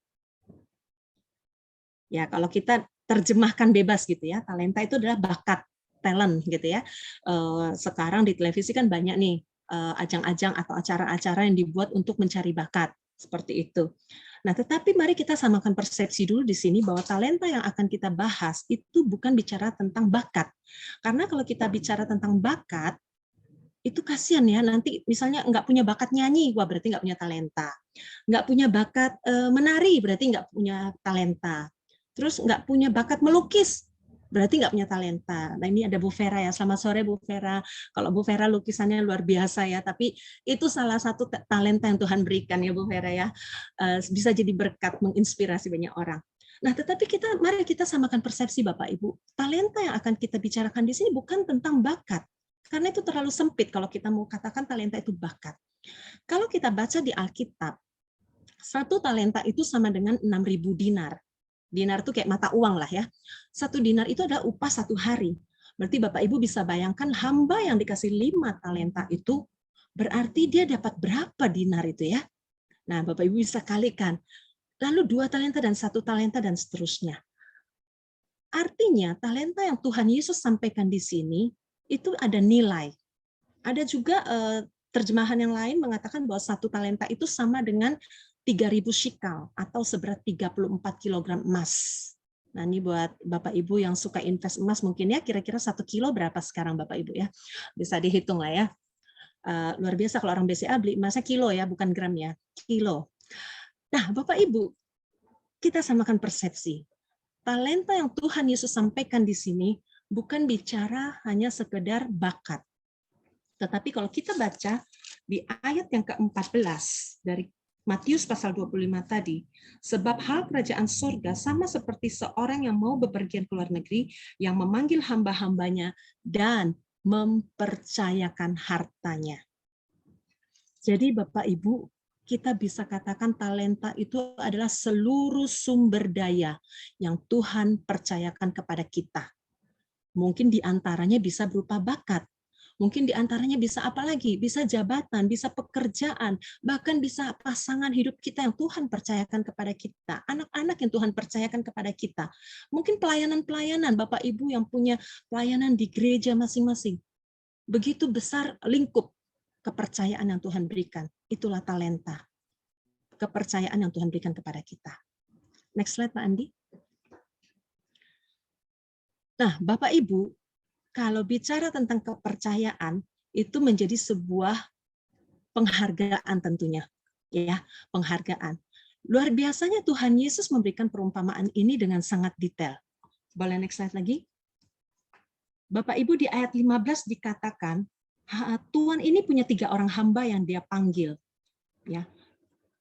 S5: Ya, kalau kita terjemahkan bebas gitu ya, talenta itu adalah bakat, talent gitu ya. Sekarang di televisi kan banyak nih ajang-ajang atau acara-acara yang dibuat untuk mencari bakat, seperti itu. Nah, tetapi mari kita samakan persepsi dulu di sini bahwa talenta yang akan kita bahas itu bukan bicara tentang bakat. Karena kalau kita bicara tentang bakat, itu kasihan ya, nanti misalnya nggak punya bakat nyanyi, wah berarti nggak punya talenta. Nggak punya bakat menari, berarti nggak punya talenta. Terus nggak punya bakat melukis, berarti nggak punya talenta. Nah ini ada Bu Vera ya, selamat sore Bu Vera. Kalau Bu Vera lukisannya luar biasa ya, tapi itu salah satu talenta yang Tuhan berikan ya Bu Vera ya. Bisa jadi berkat, menginspirasi banyak orang. Nah, tetapi mari kita samakan persepsi Bapak Ibu. Talenta yang akan kita bicarakan di sini bukan tentang bakat, karena itu terlalu sempit kalau kita mau katakan talenta itu bakat. Kalau kita baca di Alkitab, 1 talenta itu sama dengan 6.000 dinar. Dinar itu kayak mata uang lah ya. 1 dinar itu adalah upah 1 hari. Berarti Bapak Ibu bisa bayangkan hamba yang dikasih 5 talenta itu, berarti dia dapat berapa dinar itu ya. Nah Bapak Ibu bisa kalikan. Lalu 2 talenta dan 1 talenta dan seterusnya. Artinya talenta yang Tuhan Yesus sampaikan di sini, itu ada nilai. Ada juga terjemahan yang lain mengatakan bahwa 1 talenta itu sama dengan 3.000 shikal atau seberat 34 kg emas. Nah ini buat Bapak Ibu yang suka invest emas mungkin ya kira-kira 1 kilo berapa sekarang Bapak Ibu ya. Bisa dihitung lah ya. Luar biasa kalau orang BCA beli emasnya kilo ya, bukan gram ya, kilo. Nah Bapak Ibu, kita samakan persepsi. Talenta yang Tuhan Yesus sampaikan di sini bukan bicara hanya sekedar bakat. Tetapi kalau kita baca di ayat yang ke-14 dari Matius pasal 25 tadi, sebab hal kerajaan sorga sama seperti seorang yang mau bepergian ke luar negeri, yang memanggil hamba-hambanya dan mempercayakan hartanya. Jadi Bapak Ibu, kita bisa katakan talenta itu adalah seluruh sumber daya yang Tuhan percayakan kepada kita. Mungkin diantaranya bisa berupa bakat, mungkin diantaranya bisa apa lagi? Bisa jabatan, bisa pekerjaan, bahkan bisa pasangan hidup kita yang Tuhan percayakan kepada kita, anak-anak yang Tuhan percayakan kepada kita. Mungkin pelayanan-pelayanan, Bapak Ibu yang punya pelayanan di gereja masing-masing. Begitu besar lingkup kepercayaan yang Tuhan berikan. Itulah talenta. Kepercayaan yang Tuhan berikan kepada kita. Next slide, Pak Andi. Nah, Bapak Ibu, kalau bicara tentang kepercayaan, itu menjadi sebuah penghargaan tentunya, ya, penghargaan. Luar biasanya Tuhan Yesus memberikan perumpamaan ini dengan sangat detail. Boleh next slide lagi? Bapak Ibu, di ayat 15 dikatakan, Tuhan ini punya 3 orang hamba yang dia panggil. Ya,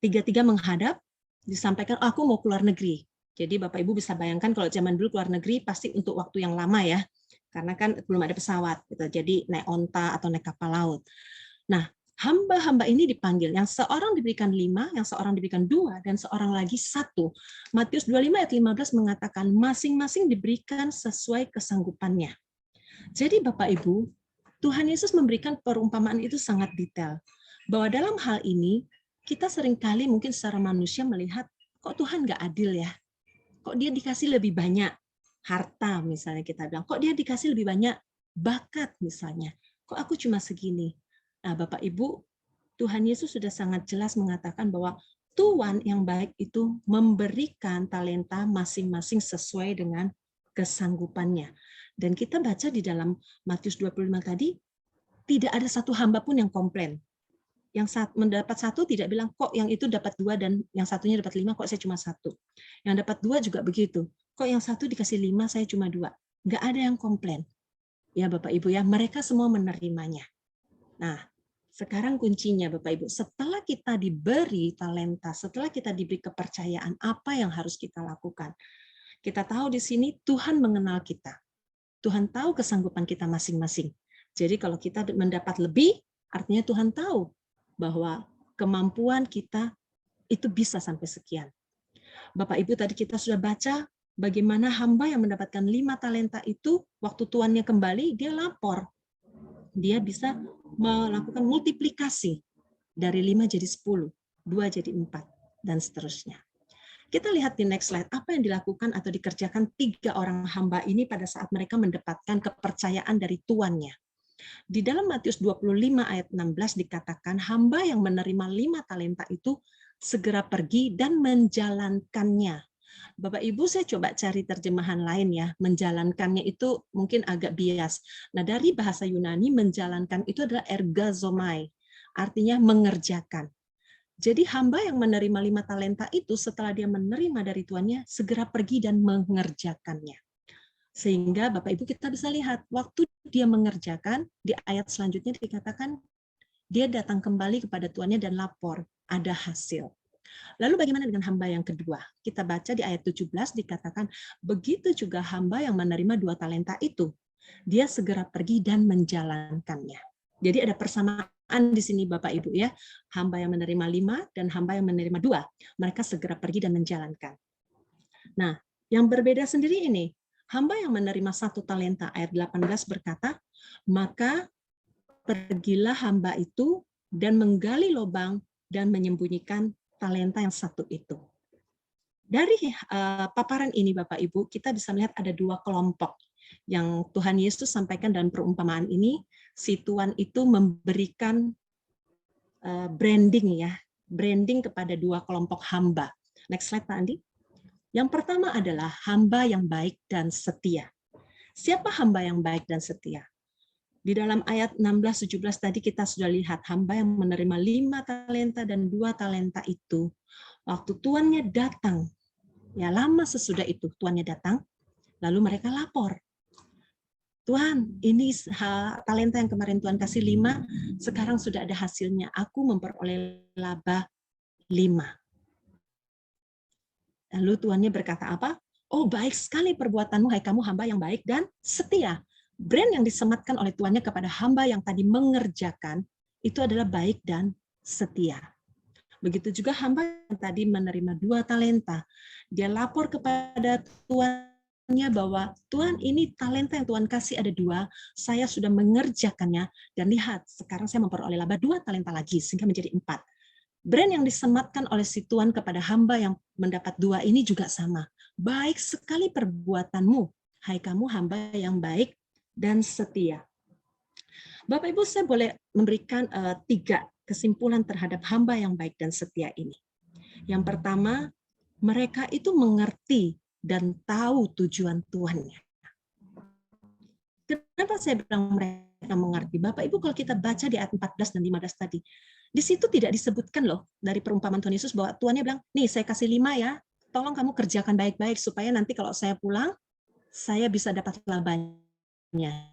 S5: 3-3 menghadap, disampaikan, aku mau keluar negeri. Jadi Bapak Ibu bisa bayangkan kalau zaman dulu keluar negeri pasti untuk waktu yang lama ya, karena kan belum ada pesawat, gitu. Jadi naik onta atau naik kapal laut. Nah, hamba-hamba ini dipanggil, yang seorang diberikan 5, yang seorang diberikan 2, dan seorang lagi 1. Matius 25 ayat 15 mengatakan masing-masing diberikan sesuai kesanggupannya. Jadi Bapak Ibu, Tuhan Yesus memberikan perumpamaan itu sangat detail. Bahwa dalam hal ini, kita seringkali mungkin secara manusia melihat, kok Tuhan nggak adil ya? Kok dia dikasih lebih banyak harta misalnya kita bilang, kok dia dikasih lebih banyak bakat misalnya, kok aku cuma segini? Nah Bapak Ibu, Tuhan Yesus sudah sangat jelas mengatakan bahwa Tuhan yang baik itu memberikan talenta masing-masing sesuai dengan kesanggupannya. Dan kita baca di dalam Matius 25 tadi, tidak ada satu hamba pun yang komplain. Yang mendapat 1 tidak bilang, kok yang itu dapat 2 dan yang satunya dapat 5, kok saya cuma 1. Yang dapat 2 juga begitu. Kok yang 1 dikasih 5, saya cuma 2. Nggak ada yang komplain. Ya Bapak Ibu ya, mereka semua menerimanya. Nah, sekarang kuncinya Bapak Ibu, setelah kita diberi talenta, setelah kita diberi kepercayaan, apa yang harus kita lakukan? Kita tahu di sini Tuhan mengenal kita. Tuhan tahu kesanggupan kita masing-masing. Jadi kalau kita mendapat lebih, artinya Tuhan tahu bahwa kemampuan kita itu bisa sampai sekian. Bapak Ibu, tadi kita sudah baca bagaimana hamba yang mendapatkan 5 talenta itu, waktu tuannya kembali, dia lapor. Dia bisa melakukan multiplikasi dari 5 jadi 10, 2 jadi 4, dan seterusnya. Kita lihat di next slide, apa yang dilakukan atau dikerjakan 3 orang hamba ini pada saat mereka mendapatkan kepercayaan dari tuannya. Di dalam Matius 25 ayat 16 dikatakan, hamba yang menerima 5 talenta itu segera pergi dan menjalankannya. Bapak Ibu, saya coba cari terjemahan lain ya. Menjalankannya itu mungkin agak bias. Nah, dari bahasa Yunani, menjalankan itu adalah ergazomai, artinya mengerjakan. Jadi hamba yang menerima 5 talenta itu setelah dia menerima dari tuannya, segera pergi dan mengerjakannya. Sehingga Bapak Ibu kita bisa lihat, waktu dia mengerjakan, di ayat selanjutnya dikatakan, dia datang kembali kepada tuannya dan lapor, ada hasil. Lalu bagaimana dengan hamba yang kedua? Kita baca di ayat 17 dikatakan, begitu juga hamba yang menerima 2 talenta itu. Dia segera pergi dan menjalankannya. Jadi ada persamaan di sini Bapak Ibu ya. Hamba yang menerima 5 dan hamba yang menerima 2. Mereka segera pergi dan menjalankan. Nah, yang berbeda sendiri ini, hamba yang menerima 1 talenta, ayat 18 berkata, maka pergilah hamba itu dan menggali lubang dan menyembunyikan talenta yang 1 itu. Dari paparan ini Bapak Ibu, kita bisa melihat ada 2 kelompok yang Tuhan Yesus sampaikan dalam perumpamaan ini. Si tuan itu memberikan branding ya, branding kepada 2 kelompok hamba. Next slide Pak Andi. Yang pertama adalah hamba yang baik dan setia. Siapa hamba yang baik dan setia? Di dalam ayat 16-17 tadi kita sudah lihat hamba yang menerima 5 talenta dan 2 talenta itu, waktu tuannya datang, ya lama sesudah itu tuannya datang, lalu mereka lapor. Tuhan, ini talenta yang kemarin Tuhan kasih 5, sekarang sudah ada hasilnya. Aku memperoleh laba 5. Lalu tuannya berkata apa? Oh, baik sekali perbuatanmu, hai kamu hamba yang baik dan setia. Brand yang disematkan oleh tuannya kepada hamba yang tadi mengerjakan, itu adalah baik dan setia. Begitu juga hamba yang tadi menerima 2 talenta. Dia lapor kepada tuannya bahwa, Tuhan ini talenta yang Tuhan kasih ada 2, saya sudah mengerjakannya, dan lihat, sekarang saya memperoleh laba 2 talenta lagi, sehingga menjadi 4. Brand yang disematkan oleh si tuan kepada hamba yang mendapat 2 ini juga sama. Baik sekali perbuatanmu, hai kamu hamba yang baik dan setia. Bapak Ibu, saya boleh memberikan 3 kesimpulan terhadap hamba yang baik dan setia ini. Yang pertama, mereka itu mengerti dan tahu tujuan Tuhannya. Kenapa saya bilang mereka mengerti? Bapak Ibu, kalau kita baca di ayat 14 dan 15 tadi, di situ tidak disebutkan loh dari perumpamaan Tuhan Yesus bahwa Tuhannya bilang, nih saya kasih 5 ya, tolong kamu kerjakan baik-baik supaya nanti kalau saya pulang, saya bisa dapat labanya.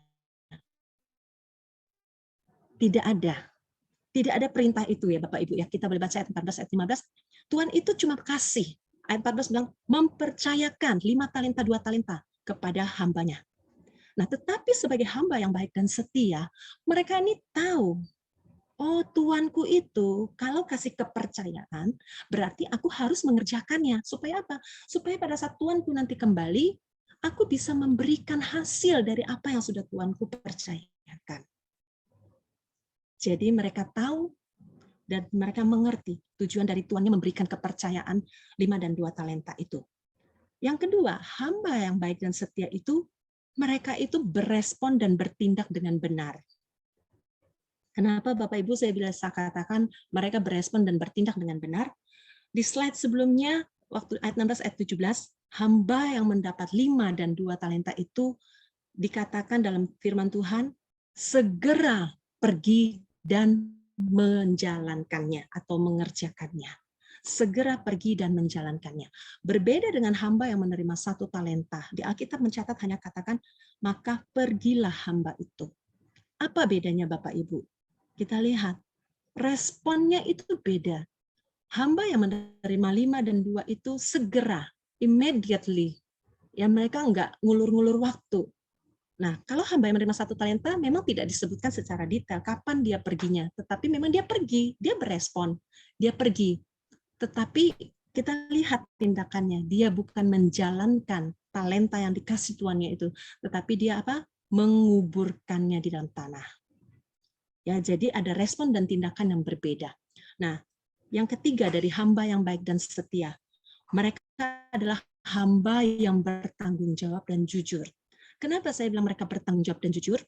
S5: Tidak ada perintah itu ya Bapak Ibu ya. Kita boleh baca ayat 14, ayat 15. Tuhan itu cuma kasih. Ayat 14 bilang, mempercayakan 5 talenta, 2 talenta kepada hambanya. Nah, tetapi sebagai hamba yang baik dan setia, mereka ini tahu, oh Tuanku itu kalau kasih kepercayaan, berarti aku harus mengerjakannya. Supaya apa? Supaya pada saat Tuanku nanti kembali, aku bisa memberikan hasil dari apa yang sudah Tuanku percayakan. Jadi mereka tahu dan mereka mengerti tujuan dari Tuannya memberikan kepercayaan 5 dan 2 talenta itu. Yang kedua, hamba yang baik dan setia itu, mereka itu berespon dan bertindak dengan benar. Kenapa Bapak Ibu saya bisa katakan mereka berespon dan bertindak dengan benar? Di slide sebelumnya, waktu ayat 16, ayat 17, hamba yang mendapat 5 dan 2 talenta itu dikatakan dalam firman Tuhan, segera pergi dan menjalankannya atau mengerjakannya. Segera pergi dan menjalankannya. Berbeda dengan hamba yang menerima 1 talenta. Di Alkitab mencatat hanya katakan, maka pergilah hamba itu. Apa bedanya Bapak Ibu? Kita lihat, responnya itu beda. Hamba yang menerima 5 dan 2 itu segera, immediately. Ya mereka enggak ngulur-ngulur waktu. Nah, kalau hamba yang menerima 1 talenta memang tidak disebutkan secara detail kapan dia perginya, tetapi memang dia pergi, dia berespon, dia pergi. Tetapi kita lihat tindakannya, dia bukan menjalankan talenta yang dikasih tuannya itu, tetapi dia apa? Menguburkannya di dalam tanah. Ya, jadi ada respon dan tindakan yang berbeda. Nah, yang ketiga dari hamba yang baik dan setia, mereka adalah hamba yang bertanggung jawab dan jujur. Kenapa saya bilang mereka bertanggung jawab dan jujur?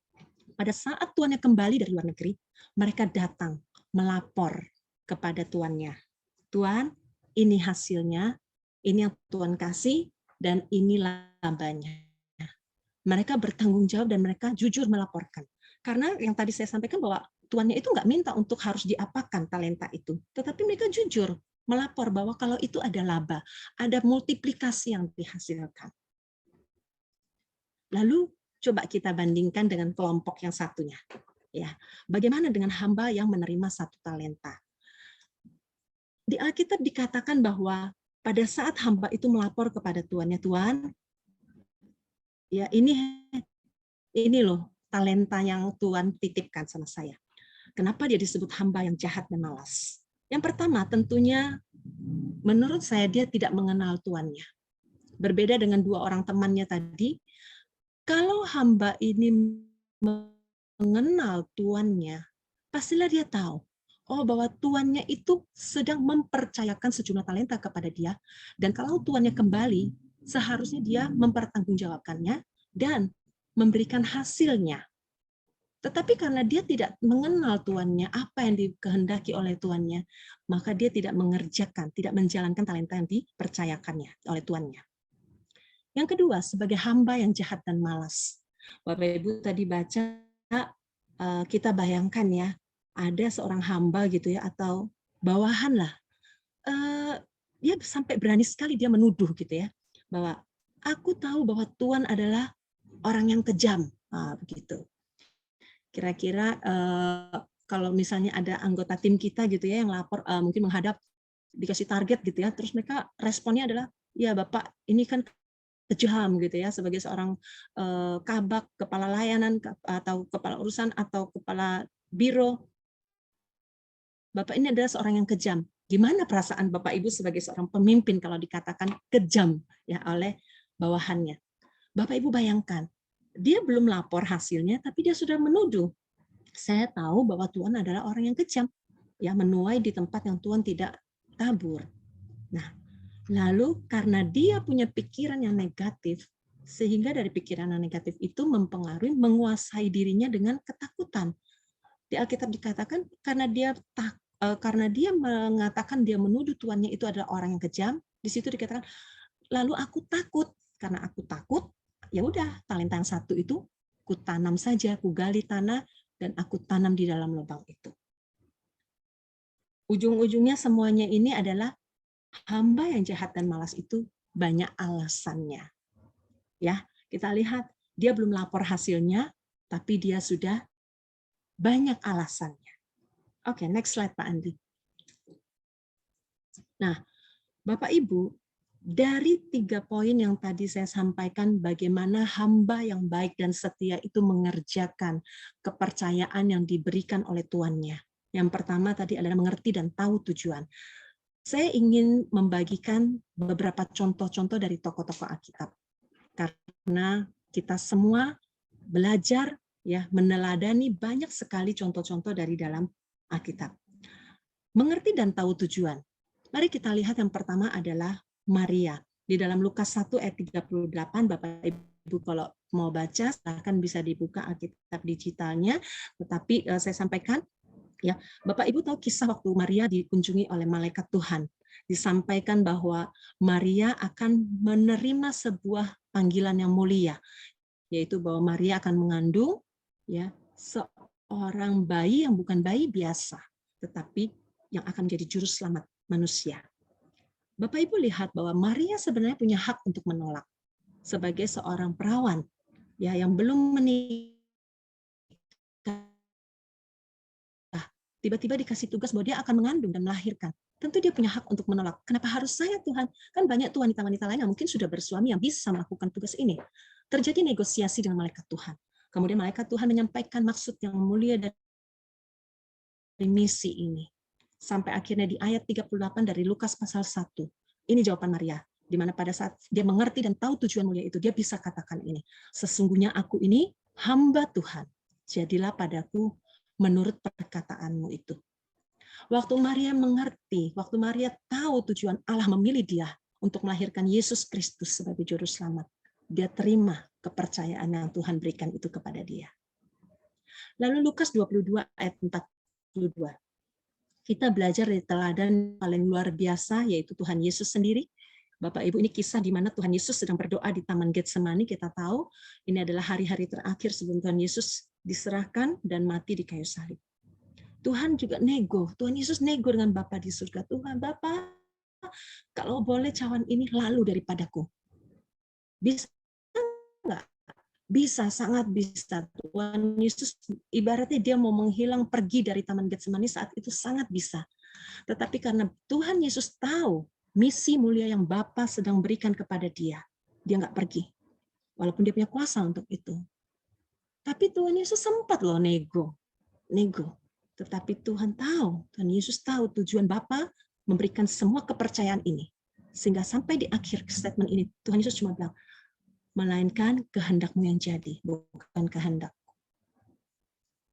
S5: Pada saat tuannya kembali dari luar negeri, mereka datang melapor kepada tuannya. Tuan, ini hasilnya, ini yang Tuhan kasih, dan ini labanya. Mereka bertanggung jawab dan mereka jujur melaporkan. Karena yang tadi saya sampaikan bahwa tuannya itu nggak minta untuk harus diapakan talenta itu, tetapi mereka jujur melapor bahwa kalau itu ada laba, ada multiplikasi yang dihasilkan. Lalu coba kita bandingkan dengan kelompok yang satunya. Ya, bagaimana dengan hamba yang menerima 1 talenta? Di Alkitab dikatakan bahwa pada saat hamba itu melapor kepada tuannya, Tuan, ya ini loh talenta yang Tuhan titipkan sama saya. Kenapa dia disebut hamba yang jahat dan malas? Yang pertama, tentunya menurut saya dia tidak mengenal tuannya. Berbeda dengan 2 orang temannya tadi, kalau hamba ini mengenal tuannya, pastilah dia tahu bahwa tuannya itu sedang mempercayakan sejumlah talenta kepada dia, dan kalau tuannya kembali, seharusnya dia mempertanggungjawabkannya dan memberikan hasilnya. Tetapi karena dia tidak mengenal tuannya, apa yang dikehendaki oleh tuannya, maka dia tidak mengerjakan, tidak menjalankan talenta yang dipercayakannya oleh tuannya. Yang kedua, sebagai hamba yang jahat dan malas. Bapak Ibu tadi baca, kita bayangkan ya, ada seorang hamba gitu ya, atau bawahan lah. Dia sampai berani sekali dia menuduh gitu ya, bahwa aku tahu bahwa Tuhan adalah orang yang kejam. Begitu. Kira-kira kalau misalnya ada anggota tim kita gitu ya yang lapor, mungkin menghadap dikasih target gitu ya, terus mereka responnya adalah, ya Bapak ini kan kejam gitu ya, sebagai seorang kabak, kepala layanan atau kepala urusan atau kepala biro, Bapak ini adalah seorang yang kejam. Gimana perasaan Bapak Ibu sebagai seorang pemimpin kalau dikatakan kejam ya oleh bawahannya? Bapak Ibu bayangkan, dia belum lapor hasilnya tapi dia sudah menuduh. Saya tahu bahwa Tuhan adalah orang yang kejam, ya menuai di tempat yang Tuhan tidak tabur. Nah, lalu karena dia punya pikiran yang negatif, sehingga dari pikiran yang negatif itu mempengaruhi, menguasai dirinya dengan ketakutan. Di Alkitab dikatakan karena dia mengatakan dia menuduh tuannya itu adalah orang yang kejam, di situ dikatakan lalu aku takut, karena aku takut, ya udah talenta yang 1 itu tanam saja, aku gali tanah, dan aku tanam di dalam lubang itu. Ujung-ujungnya semuanya ini adalah hamba yang jahat dan malas itu banyak alasannya. Ya, kita lihat dia belum lapor hasilnya, tapi dia sudah banyak alasannya. Oke, next slide Pak Andi. Nah, Bapak Ibu, dari 3 poin yang tadi saya sampaikan, bagaimana hamba yang baik dan setia itu mengerjakan kepercayaan yang diberikan oleh tuannya. Yang pertama tadi adalah mengerti dan tahu tujuan. Saya ingin membagikan beberapa contoh-contoh dari tokoh-tokoh Alkitab. Karena kita semua belajar ya meneladani banyak sekali contoh-contoh dari dalam Alkitab. Mengerti dan tahu tujuan. Mari kita lihat yang pertama adalah Maria. Di dalam Lukas 1 ayat 38, Bapak Ibu kalau mau baca silahkan bisa dibuka Alkitab digitalnya, tetapi saya sampaikan ya, Bapak Ibu tahu kisah waktu Maria dikunjungi oleh malaikat Tuhan. Disampaikan bahwa Maria akan menerima sebuah panggilan yang mulia, yaitu bahwa Maria akan mengandung ya seorang bayi yang bukan bayi biasa, tetapi yang akan menjadi juru selamat manusia. Bapak Ibu lihat bahwa Maria sebenarnya punya hak untuk menolak sebagai seorang perawan ya yang belum menikah, tiba-tiba dikasih tugas bahwa dia akan mengandung dan melahirkan. Tentu dia punya hak untuk menolak. Kenapa harus saya Tuhan? Kan banyak tuh wanita-wanita lain yang mungkin sudah bersuami yang bisa melakukan tugas ini. Terjadi negosiasi dengan malaikat Tuhan. Kemudian malaikat Tuhan menyampaikan maksud yang mulia dari misi ini. Sampai akhirnya di ayat 38 dari Lukas pasal 1. Ini jawaban Maria. Di mana pada saat dia mengerti dan tahu tujuan mulia itu, dia bisa katakan ini. Sesungguhnya aku ini hamba Tuhan. Jadilah padaku menurut perkataanmu itu. Waktu Maria mengerti, waktu Maria tahu tujuan Allah memilih dia untuk melahirkan Yesus Kristus sebagai juru selamat, dia terima kepercayaan yang Tuhan berikan itu kepada dia. Lalu Lukas 22 ayat 42. Kita belajar dari teladan paling luar biasa, yaitu Tuhan Yesus sendiri. Bapak Ibu, ini kisah di mana Tuhan Yesus sedang berdoa di Taman Getsemani. Kita tahu ini adalah hari-hari terakhir sebelum Tuhan Yesus diserahkan dan mati di kayu salib. Tuhan juga nego. Tuhan Yesus nego dengan Bapa di surga. Tuhan, Bapa, kalau boleh cawan ini lalu daripadaku. Bisa enggak? Bisa, sangat bisa. Tuhan Yesus ibaratnya dia mau menghilang pergi dari Taman Getsemani saat itu sangat bisa. Tetapi karena Tuhan Yesus tahu misi mulia yang Bapa sedang berikan kepada dia nggak pergi. Walaupun dia punya kuasa untuk itu. Tapi Tuhan Yesus sempat loh nego. Tetapi Tuhan tahu, Tuhan Yesus tahu tujuan Bapa memberikan semua kepercayaan ini. Sehingga sampai di akhir statement ini, Tuhan Yesus cuma bilang, melainkan kehendak-Mu yang jadi, bukan kehendak-Ku.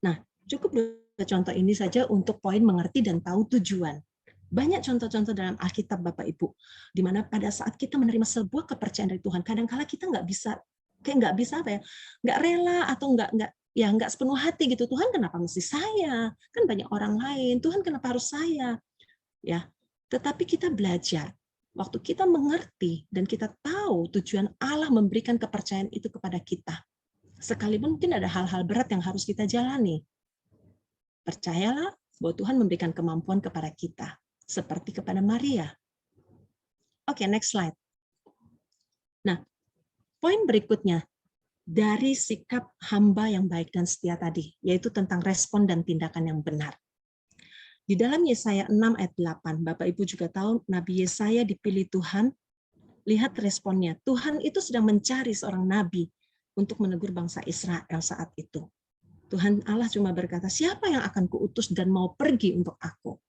S5: Nah, cukup contoh ini saja untuk poin mengerti dan tahu tujuan. Banyak contoh-contoh dalam Alkitab Bapak Ibu, di mana pada saat kita menerima sebuah kepercayaan dari Tuhan, kadang-kala kita nggak bisa nggak rela atau nggak sepenuh hati gitu. Tuhan kenapa mesti saya? Kan banyak orang lain. Tuhan kenapa harus saya? Ya, tetapi kita belajar. Waktu kita mengerti dan kita tahu tujuan Allah memberikan kepercayaan itu kepada kita. Sekalipun mungkin ada hal-hal berat yang harus kita jalani. Percayalah bahwa Tuhan memberikan kemampuan kepada kita. Seperti kepada Maria. Oke, next slide. Nah, poin berikutnya, dari sikap hamba yang baik dan setia tadi, yaitu tentang respon dan tindakan yang benar. Di dalam Yesaya 6 ayat 8, Bapak Ibu juga tahu Nabi Yesaya dipilih Tuhan, lihat responnya. Tuhan itu sedang mencari seorang nabi untuk menegur bangsa Israel saat itu. Tuhan Allah cuma berkata, siapa yang akan kuutus dan mau pergi untuk aku?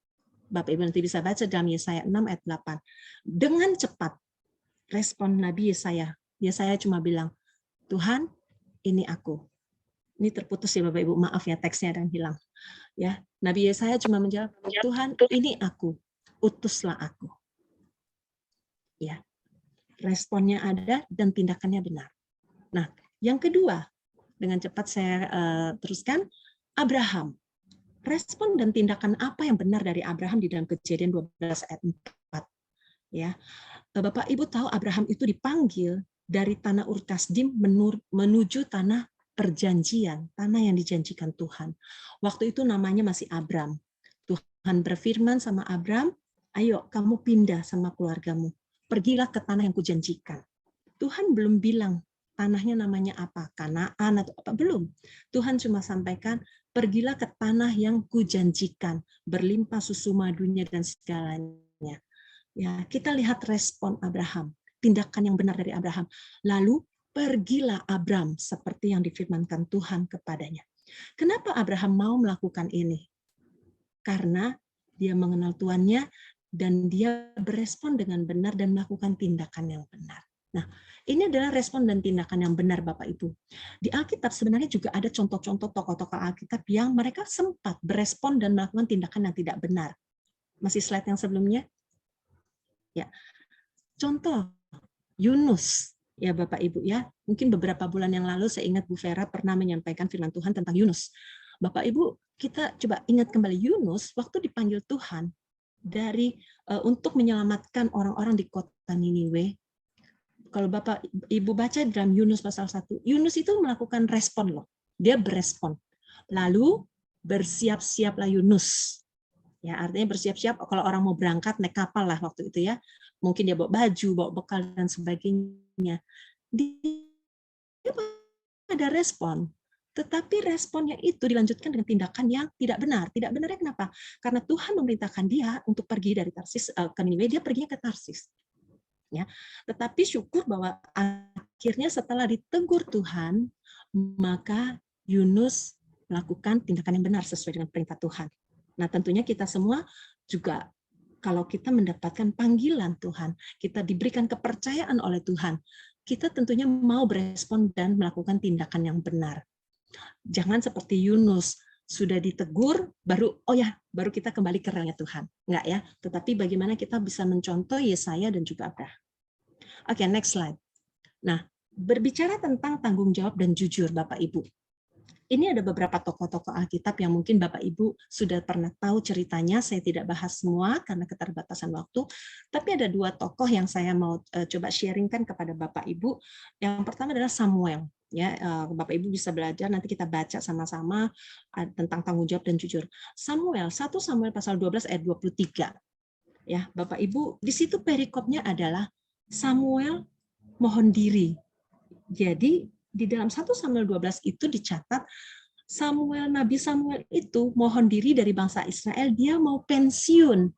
S5: Bapak Ibu nanti bisa baca dalam Yesaya 6 ayat 8. Dengan cepat, respon Nabi Yesaya cuma bilang, Tuhan, ini aku. Ini terputus ya Bapak Ibu, maaf ya teksnya ada yang hilang. Ya, Nabi Yesaya cuma menjawab, Tuhan, ini aku, utuslah aku. Ya, responnya ada dan tindakannya benar. Nah, yang kedua, dengan cepat saya teruskan, Abraham. Respon dan tindakan apa yang benar dari Abraham di dalam Kejadian 12 ayat 4. Ya, Bapak Ibu tahu Abraham itu dipanggil dari tanah Ur Kasdim menuju tanah perjanjian, tanah yang dijanjikan Tuhan. Waktu itu namanya masih Abram. Tuhan berfirman sama Abram, ayo kamu pindah sama keluargamu. Pergilah ke tanah yang kujanjikan. Tuhan belum bilang tanahnya namanya apa, Kanaan atau apa, belum. Tuhan cuma sampaikan, pergilah ke tanah yang kujanjikan, berlimpah susu madunya dan segalanya. Ya, kita lihat respon Abraham, tindakan yang benar dari Abraham. Lalu pergilah Abram seperti yang difirmankan Tuhan kepadanya. Kenapa Abraham mau melakukan ini? Karena dia mengenal Tuannya dan dia berespon dengan benar dan melakukan tindakan yang benar. Nah, ini adalah respon dan tindakan yang benar, Bapak Ibu. Di Alkitab sebenarnya juga ada contoh-contoh tokoh-tokoh Alkitab yang mereka sempat berespon dan melakukan tindakan yang tidak benar. Masih slide yang sebelumnya? Ya. Contoh, Yunus. Ya, Bapak Ibu ya. Mungkin beberapa bulan yang lalu saya ingat Bu Vera pernah menyampaikan firman Tuhan tentang Yunus. Bapak Ibu, kita coba ingat kembali Yunus waktu dipanggil Tuhan untuk menyelamatkan orang-orang di kota Niniwe. Kalau Bapak Ibu baca dalam Yunus pasal 1, Yunus itu melakukan respon loh. Dia berespon. Lalu bersiap-siaplah Yunus. Ya, artinya bersiap-siap kalau orang mau berangkat naik kapal lah waktu itu ya. Mungkin dia bawa baju, bawa bekal dan sebagainya. Dia ada respon. Tetapi responnya itu dilanjutkan dengan tindakan yang tidak benar. Tidak benarnya kenapa? Karena Tuhan memerintahkan dia untuk pergi dari Tarsis ke Niniwe, dia perginya ke Tarsis. Ya, tetapi syukur bahwa akhirnya setelah ditegur Tuhan, maka Yunus melakukan tindakan yang benar sesuai dengan perintah Tuhan. Nah, tentunya kita semua juga kalau kita mendapatkan panggilan Tuhan, kita diberikan kepercayaan oleh Tuhan, kita tentunya mau berespon dan melakukan tindakan yang benar. Jangan seperti Yunus, sudah ditegur, baru kita kembali ke relnya Tuhan. Enggak ya, tetapi bagaimana kita bisa mencontoh Yesaya dan juga Abraham. Oke, next slide. Nah, berbicara tentang tanggung jawab dan jujur, Bapak Ibu. Ini ada beberapa tokoh-tokoh Alkitab yang mungkin Bapak Ibu sudah pernah tahu ceritanya. Saya tidak bahas semua karena keterbatasan waktu. Tapi ada dua tokoh yang saya mau coba sharingkan kepada Bapak Ibu. Yang pertama adalah Samuel. Ya, Bapak Ibu bisa belajar, nanti kita baca sama-sama tentang tanggung jawab dan jujur. Samuel, 1 Samuel pasal 12 ayat 23. Ya, Bapak Ibu, di situ perikopnya adalah Samuel mohon diri. Jadi di dalam 1 Samuel 12 itu dicatat Nabi Samuel itu mohon diri dari bangsa Israel, dia mau pensiun.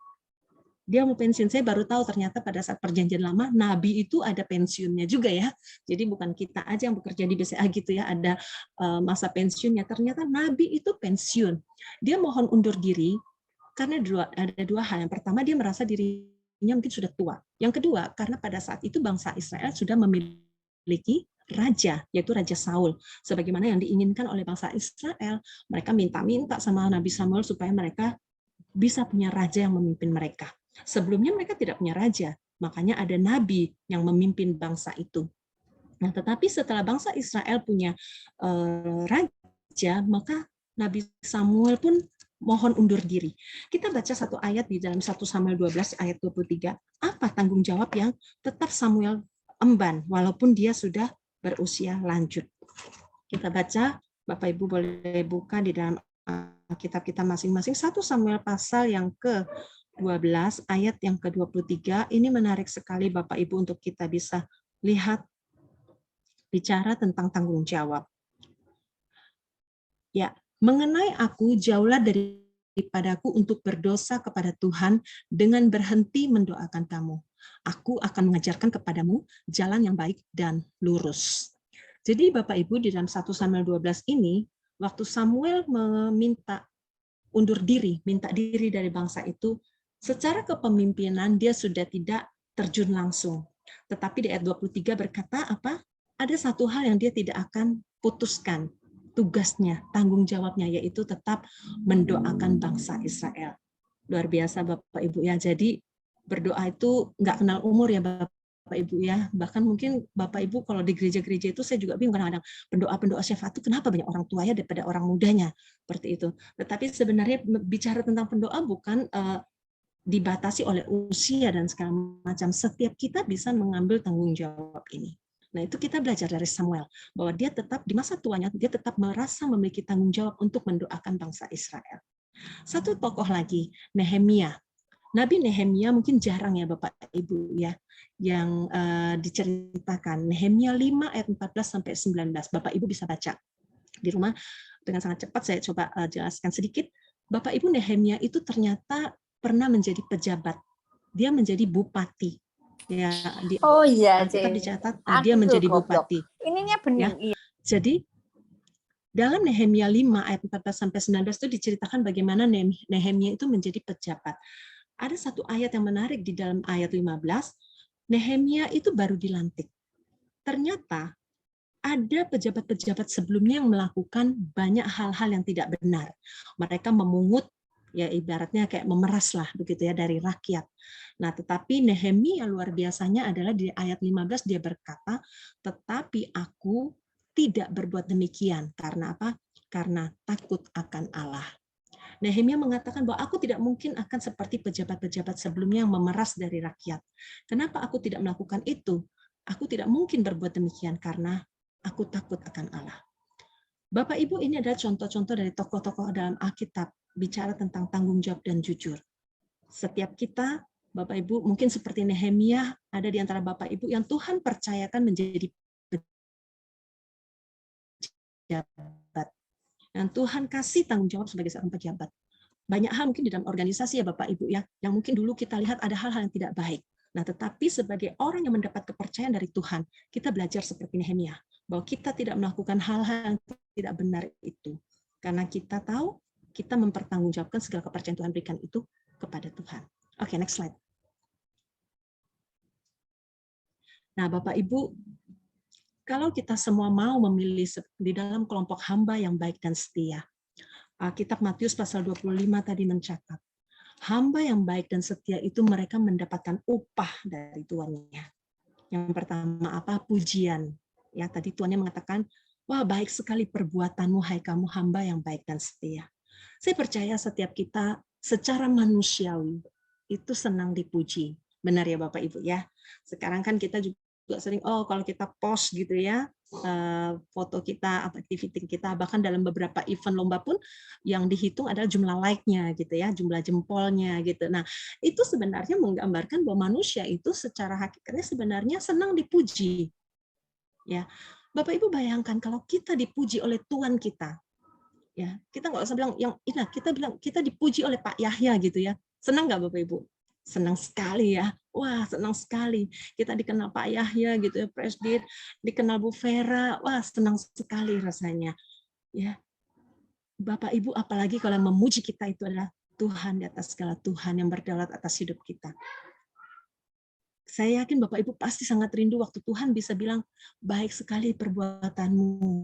S5: Dia mau pensiun. Saya baru tahu ternyata pada saat perjanjian lama, nabi itu ada pensiunnya juga ya. Jadi bukan kita aja yang bekerja di BCA gitu ya, ada masa pensiunnya. Ternyata nabi itu pensiun. Dia mohon undur diri karena ada dua hal. Yang pertama, dia merasa dirinya mungkin sudah tua. Yang kedua, karena pada saat itu bangsa Israel sudah memiliki raja, yaitu Raja Saul. Sebagaimana yang diinginkan oleh bangsa Israel, mereka minta-minta sama Nabi Samuel supaya mereka bisa punya raja yang memimpin mereka. Sebelumnya mereka tidak punya raja, makanya ada nabi yang memimpin bangsa itu. Nah, tetapi setelah bangsa Israel punya raja, maka Nabi Samuel pun mohon undur diri. Kita baca satu ayat di dalam 1 Samuel 12 ayat 23. Apa tanggung jawab yang tetap Samuel emban walaupun dia sudah berusia lanjut? Kita baca, Bapak Ibu boleh buka di dalam kitab kita masing-masing. 1 Samuel pasal yang ke-12 ayat yang ke-23. Ini menarik sekali Bapak Ibu untuk kita bisa lihat bicara tentang tanggung jawab. Ya, mengenai aku jauhlah daripadaku untuk berdosa kepada Tuhan dengan berhenti mendoakan kamu. Aku akan mengajarkan kepadamu jalan yang baik dan lurus. Jadi Bapak Ibu di dalam 1 Samuel 12 ini, waktu Samuel meminta undur diri, minta diri dari bangsa itu, secara kepemimpinan dia sudah tidak terjun langsung. Tetapi di ayat 23 berkata apa? Ada satu hal yang dia tidak akan putuskan, tugasnya, tanggung jawabnya, yaitu tetap mendoakan bangsa Israel. Luar biasa Bapak Ibu ya. Jadi berdoa itu nggak kenal umur ya Bapak Ibu ya. Bahkan mungkin Bapak Ibu kalau di gereja-gereja itu saya juga bingung kadang-kadang pendoa-pendoa syafaat itu kenapa banyak orang tuanya daripada orang mudanya seperti itu. Tetapi sebenarnya bicara tentang pendoa bukan dibatasi oleh usia dan segala macam. Setiap kita bisa mengambil tanggung jawab ini. Nah, itu kita belajar dari Samuel, bahwa dia tetap di masa tuanya, dia tetap merasa memiliki tanggung jawab untuk mendoakan bangsa Israel. Satu tokoh lagi, Nehemia. Nabi Nehemia mungkin jarang ya Bapak Ibu ya yang diceritakan. Nehemia 5 ayat 14 sampai 19. Bapak Ibu bisa baca di rumah dengan sangat cepat. Saya coba jelaskan sedikit. Bapak Ibu, Nehemia itu ternyata pernah menjadi pejabat. Dia menjadi bupati. Ya, di
S6: Oh iya,
S5: Alkitab
S6: Cik.
S5: dicatat
S6: Aku
S5: dia menjadi
S6: goblok.
S5: bupati.
S6: Ininya
S5: Ya.
S6: bening. Iya.
S5: Jadi dalam Nehemia 5 ayat 14 sampai 19 itu diceritakan bagaimana Nehemia itu menjadi pejabat. Ada satu ayat yang menarik di dalam ayat 15, Nehemia itu baru dilantik. Ternyata ada pejabat-pejabat sebelumnya yang melakukan banyak hal-hal yang tidak benar. Mereka memungut, ya ibaratnya kayak memeras lah begitu ya dari rakyat. Nah, tetapi Nehemia luar biasanya adalah di ayat 15 dia berkata, "Tetapi aku tidak berbuat demikian." Karena apa? Karena takut akan Allah. Nehemia mengatakan bahwa aku tidak mungkin akan seperti pejabat-pejabat sebelumnya yang memeras dari rakyat. Kenapa aku tidak melakukan itu? Aku tidak mungkin berbuat demikian karena aku takut akan Allah. Bapak Ibu, ini adalah contoh-contoh dari tokoh-tokoh dalam Alkitab bicara tentang tanggung jawab dan jujur. Setiap kita, Bapak Ibu, mungkin seperti Nehemia, ada di antara Bapak Ibu yang Tuhan percayakan menjadi pejabat. Dan Tuhan kasih tanggung jawab sebagai seorang pejabat. Banyak hal mungkin di dalam organisasi ya Bapak Ibu ya, yang mungkin dulu kita lihat ada hal-hal yang tidak baik. Nah, tetapi sebagai orang yang mendapat kepercayaan dari Tuhan, kita belajar seperti Nehemia, bahwa kita tidak melakukan hal-hal yang tidak benar itu. Karena kita tahu, kita mempertanggungjawabkan segala kepercayaan Tuhan berikan itu kepada Tuhan. Oke, next slide. Nah, Bapak Ibu, kalau kita semua mau memilih di dalam kelompok hamba yang baik dan setia, Kitab Matius pasal 25 tadi mencatat, hamba yang baik dan setia itu mereka mendapatkan upah dari tuannya. Yang pertama apa? Pujian. Ya, tadi tuannya mengatakan, wah baik sekali perbuatanmu, hai kamu hamba yang baik dan setia. Saya percaya setiap kita secara manusiawi itu senang dipuji. Benar ya Bapak Ibu ya. Sekarang kan kita juga sering, kalau kita post gitu ya, foto kita, activity kita, bahkan dalam beberapa event lomba pun yang dihitung adalah jumlah like-nya gitu ya, jumlah jempolnya gitu. Nah, itu sebenarnya menggambarkan bahwa manusia itu secara hakikatnya sebenarnya senang dipuji. Ya. Bapak Ibu bayangkan kalau kita dipuji oleh Tuhan kita. Ya, kita nggak usah bilang kita bilang kita dipuji oleh Pak Yahya gitu ya. Senang nggak Bapak Ibu? Senang sekali ya. Wah, senang sekali. Kita dikenal Pak Yahya gitu ya, Presiden, dikenal Bu Vera. Wah, senang sekali rasanya. Ya. Bapak Ibu, apalagi kalau yang memuji kita itu adalah Tuhan di atas segala Tuhan yang berdaulat atas hidup kita. Saya yakin Bapak Ibu pasti sangat rindu waktu Tuhan bisa bilang, baik sekali perbuatanmu.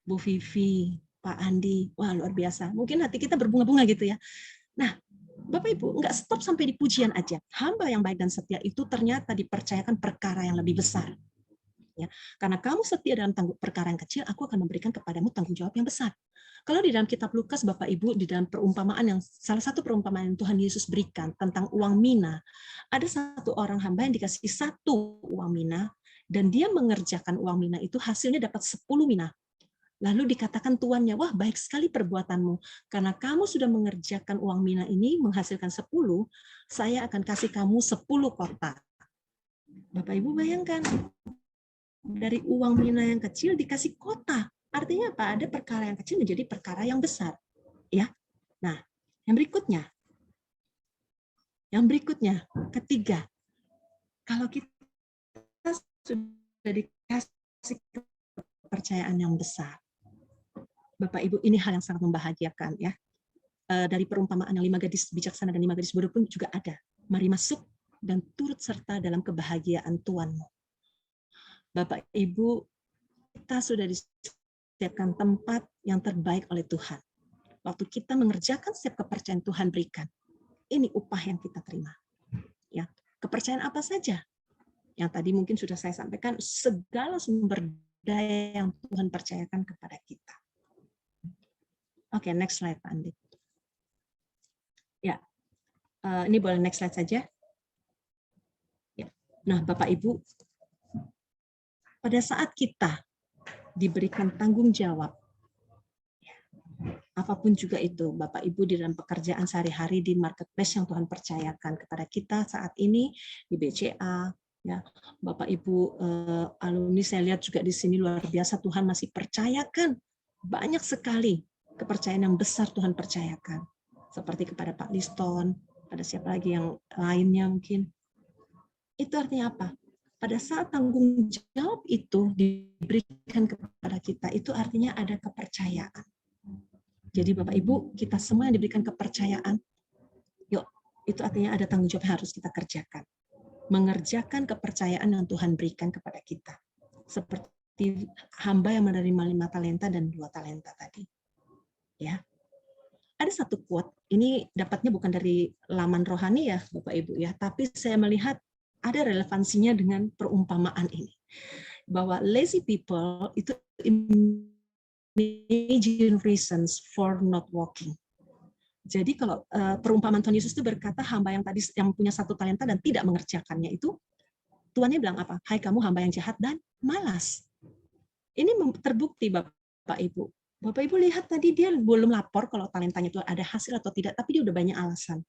S5: Bu Vivi, Pak Andi, wah luar biasa. Mungkin hati kita berbunga-bunga gitu ya. Nah, Bapak Ibu, nggak stop sampai di pujian aja. Hamba yang baik dan setia itu ternyata dipercayakan perkara yang lebih besar. Ya, karena kamu setia dalam perkara yang kecil, aku akan memberikan kepadamu tanggung jawab yang besar. Kalau di dalam kitab Lukas, Bapak Ibu, di dalam perumpamaan yang salah satu perumpamaan yang Tuhan Yesus berikan tentang uang mina, ada satu orang hamba yang dikasih 1 uang mina, dan dia mengerjakan uang mina itu hasilnya dapat 10 mina. Lalu dikatakan tuannya, wah baik sekali perbuatanmu, karena kamu sudah mengerjakan uang mina ini menghasilkan 10, saya akan kasih kamu 10 kota. Bapak Ibu bayangkan, dari uang mina yang kecil dikasih kota. Artinya apa? Ada perkara yang kecil menjadi perkara yang besar. Ya. Nah, yang berikutnya, ketiga, kalau kita sudah dikasih kepercayaan yang besar, Bapak Ibu, ini hal yang sangat membahagiakan ya. Dari perumpamaan yang 5 gadis bijaksana dan 5 gadis bodoh pun juga ada. Mari masuk dan turut serta dalam kebahagiaan Tuhanmu. Bapak Ibu, kita sudah disiapkan tempat yang terbaik oleh Tuhan. Waktu kita mengerjakan setiap kepercayaan Tuhan berikan, ini upah yang kita terima. Ya, kepercayaan apa saja? Yang tadi mungkin sudah saya sampaikan, segala sumber daya yang Tuhan percayakan kepada kita. Oke, next slide, Pak Andi. Ya, ini boleh next slide saja. Ya. Nah, Bapak Ibu, pada saat kita diberikan tanggung jawab, apapun juga itu, Bapak Ibu di dalam pekerjaan sehari-hari di marketplace yang Tuhan percayakan kepada kita saat ini di BCA, ya Bapak Ibu alumni saya lihat juga di sini luar biasa Tuhan masih percayakan banyak sekali kepercayaan yang besar Tuhan percayakan seperti kepada Pak Liston, ada siapa lagi yang lainnya mungkin. Itu artinya apa? Pada saat tanggung jawab itu diberikan kepada kita, itu artinya ada kepercayaan. Jadi Bapak Ibu, kita semua yang diberikan kepercayaan, yuk, itu artinya ada tanggung jawab yang harus kita kerjakan. Mengerjakan kepercayaan yang Tuhan berikan kepada kita. Seperti hamba yang menerima 5 talenta dan 2 talenta tadi. Ya. Ada satu quote, ini dapatnya bukan dari laman rohani ya Bapak Ibu ya, tapi saya melihat ada relevansinya dengan perumpamaan ini. Bahwa lazy people itu imagine reasons for not walking. Jadi kalau perumpamaan Tuhan Yesus itu berkata hamba yang tadi yang punya 1 talenta dan tidak mengerjakannya itu, Tuannya bilang apa? Hai kamu hamba yang jahat dan malas. Ini terbukti Bapak Ibu. Bapak Ibu lihat tadi dia belum lapor kalau talentanya itu ada hasil atau tidak, tapi dia udah banyak alasan.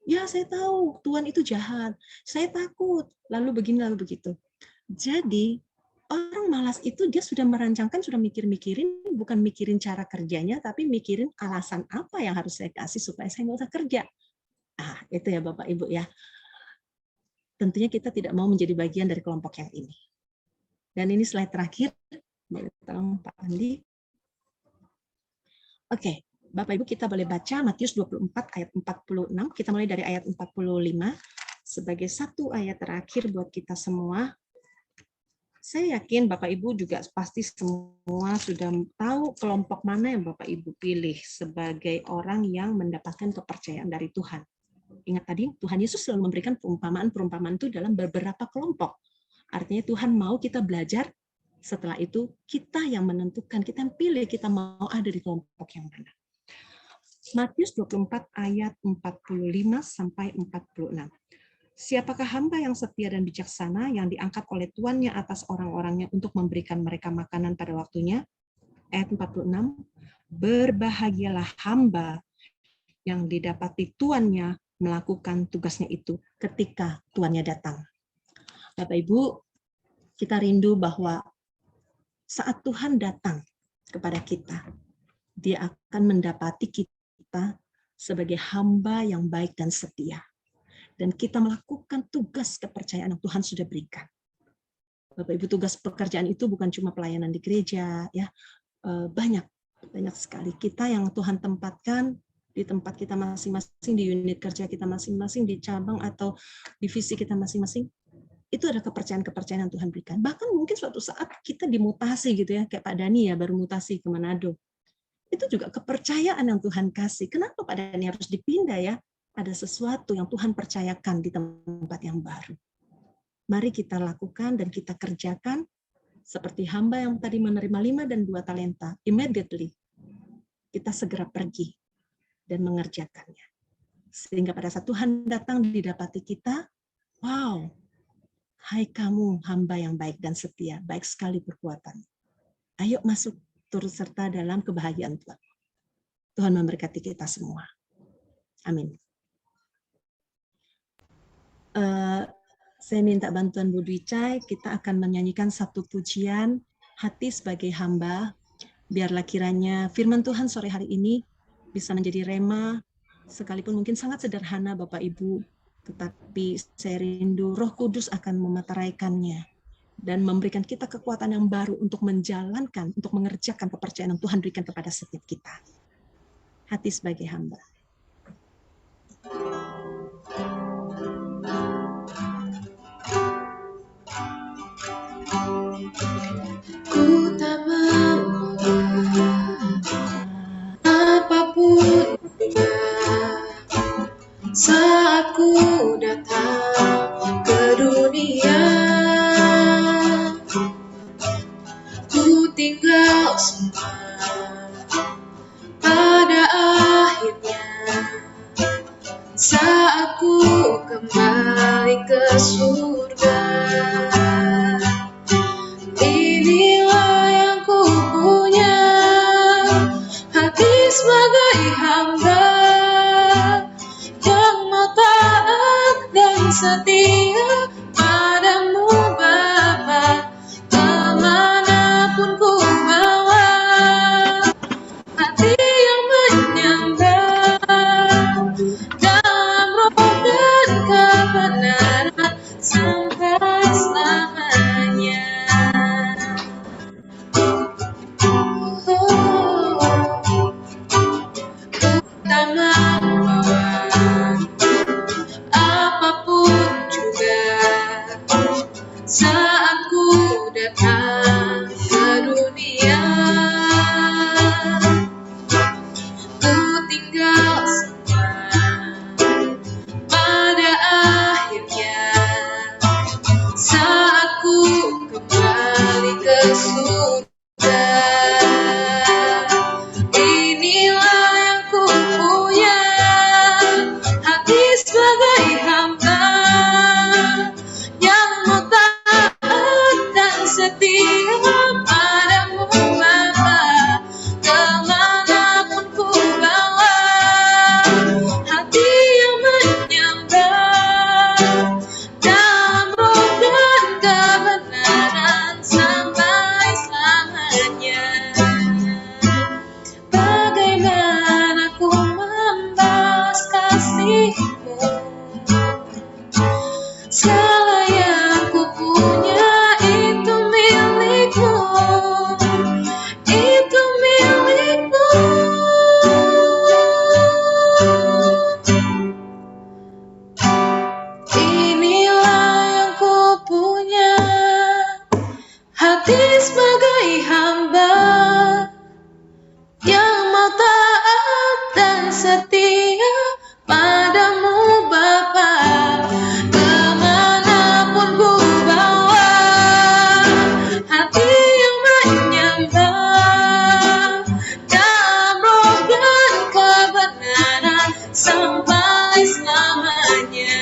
S5: Ya saya tahu Tuhan itu jahat, saya takut, lalu begini lalu begitu. Jadi orang malas itu dia sudah merancangkan, sudah mikir-mikirin, bukan mikirin cara kerjanya, tapi mikirin alasan apa yang harus saya kasih supaya saya nggak usah kerja. Ah, itu ya Bapak Ibu ya. Tentunya kita tidak mau menjadi bagian dari kelompok yang ini. Dan ini slide terakhir, tolong Pak Andi. Oke, Bapak Ibu kita boleh baca Matius 24 ayat 46, kita mulai dari ayat 45 sebagai satu ayat terakhir buat kita semua. Saya yakin Bapak Ibu juga pasti semua sudah tahu kelompok mana yang Bapak Ibu pilih sebagai orang yang mendapatkan kepercayaan dari Tuhan. Ingat tadi Tuhan Yesus selalu memberikan perumpamaan-perumpamaan itu dalam beberapa kelompok. Artinya Tuhan mau kita belajar, setelah itu kita yang menentukan, kita yang pilih kita mau ada di kelompok yang mana. Matius 24 ayat 45 sampai 46. Siapakah hamba yang setia dan bijaksana yang diangkat oleh tuannya atas orang-orangnya untuk memberikan mereka makanan pada waktunya? Ayat 46. Berbahagialah hamba yang didapati tuannya melakukan tugasnya itu ketika tuannya datang. Bapak Ibu, kita rindu bahwa saat Tuhan datang kepada kita, Dia akan mendapati kita sebagai hamba yang baik dan setia. Dan kita melakukan tugas kepercayaan yang Tuhan sudah berikan. Bapak Ibu, tugas pekerjaan itu bukan cuma pelayanan di gereja, ya banyak sekali kita yang Tuhan tempatkan di tempat kita masing-masing, di unit kerja kita masing-masing, di cabang atau divisi kita masing-masing. Itu ada kepercayaan-kepercayaan yang Tuhan berikan. Bahkan mungkin suatu saat kita dimutasi gitu ya, kayak Pak Dani ya baru mutasi ke Manado. Itu juga kepercayaan yang Tuhan kasih. Kenapa Pak Dani harus dipindah ya? Ada sesuatu yang Tuhan percayakan di tempat yang baru. Mari kita lakukan dan kita kerjakan seperti hamba yang tadi menerima 5 dan 2 talenta. Immediately, kita segera pergi dan mengerjakannya. Sehingga pada saat Tuhan datang didapati kita, wow, hai kamu hamba yang baik dan setia, baik sekali perbuatan. Ayo masuk turut serta dalam kebahagiaan Tuhan. Tuhan memberkati kita semua. Amin. Saya minta bantuan Bu Dwi Chai, kita akan menyanyikan satu pujian hati sebagai hamba. Biarlah kiranya firman Tuhan sore hari ini bisa menjadi rema, sekalipun mungkin sangat sederhana Bapak Ibu, tetapi saya rindu Roh Kudus akan memeteraikannya dan memberikan kita kekuatan yang baru untuk menjalankan, untuk mengerjakan kepercayaan yang Tuhan berikan kepada setiap kita. Hati sebagai hamba.
S4: Ku tak mau apapun juga saat ku datang ke dunia. Ku tinggal semua pada akhirnya saat ku kembali ke surga. setia padamu Bapa, kemanapun ku bawa hati yang menyembah dalam roh dan kebenaran sampai selamanya. Tak membawa apapun juga saat ku datang ke dunia. Ku tinggal semua pada akhirnya saat ku kembali ke surga. Inilah yang ku punya, hati sebagai hamba yang mau taat dan setia padamu Bapa, kemanapun ku bawa hati yang menyembah dalam roh dan kebenaran sampai selamanya. Bagaimana ku membalas kasih-Mu, segala yang ku punya itu milik-Mu, itu milik-Mu. Inilah yang ku punya, hati sebagai hamba yang mau taat dan setia padamu Bapa, kemanapun ku bawa hati yang menyembah dalam roh dan kebenaran sampai selamanya.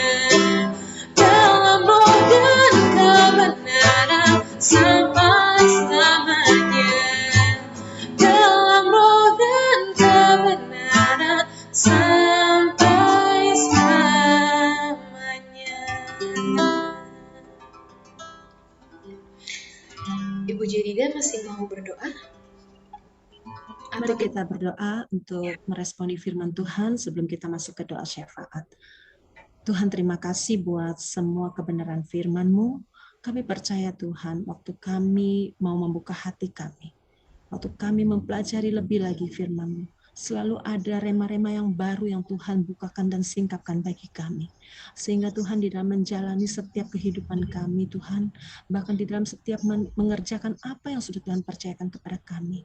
S4: Dalam roh dan kebenaran sampai selamanya. Dalam roh dan kebenaran sampai selamanya. Ibu Jedida masih mau berdoa?
S5: Mari kita berdoa untuk meresponi firman Tuhan sebelum kita masuk ke doa syafaat. Tuhan, terima kasih buat semua kebenaran firman-Mu. Kami percaya Tuhan, waktu kami mau membuka hati kami, waktu kami mempelajari lebih lagi firman-Mu, selalu ada rema-rema yang baru yang Tuhan bukakan dan singkapkan bagi kami. Sehingga Tuhan di dalam menjalani setiap kehidupan kami Tuhan, bahkan di dalam setiap mengerjakan apa yang sudah Tuhan percayakan kepada kami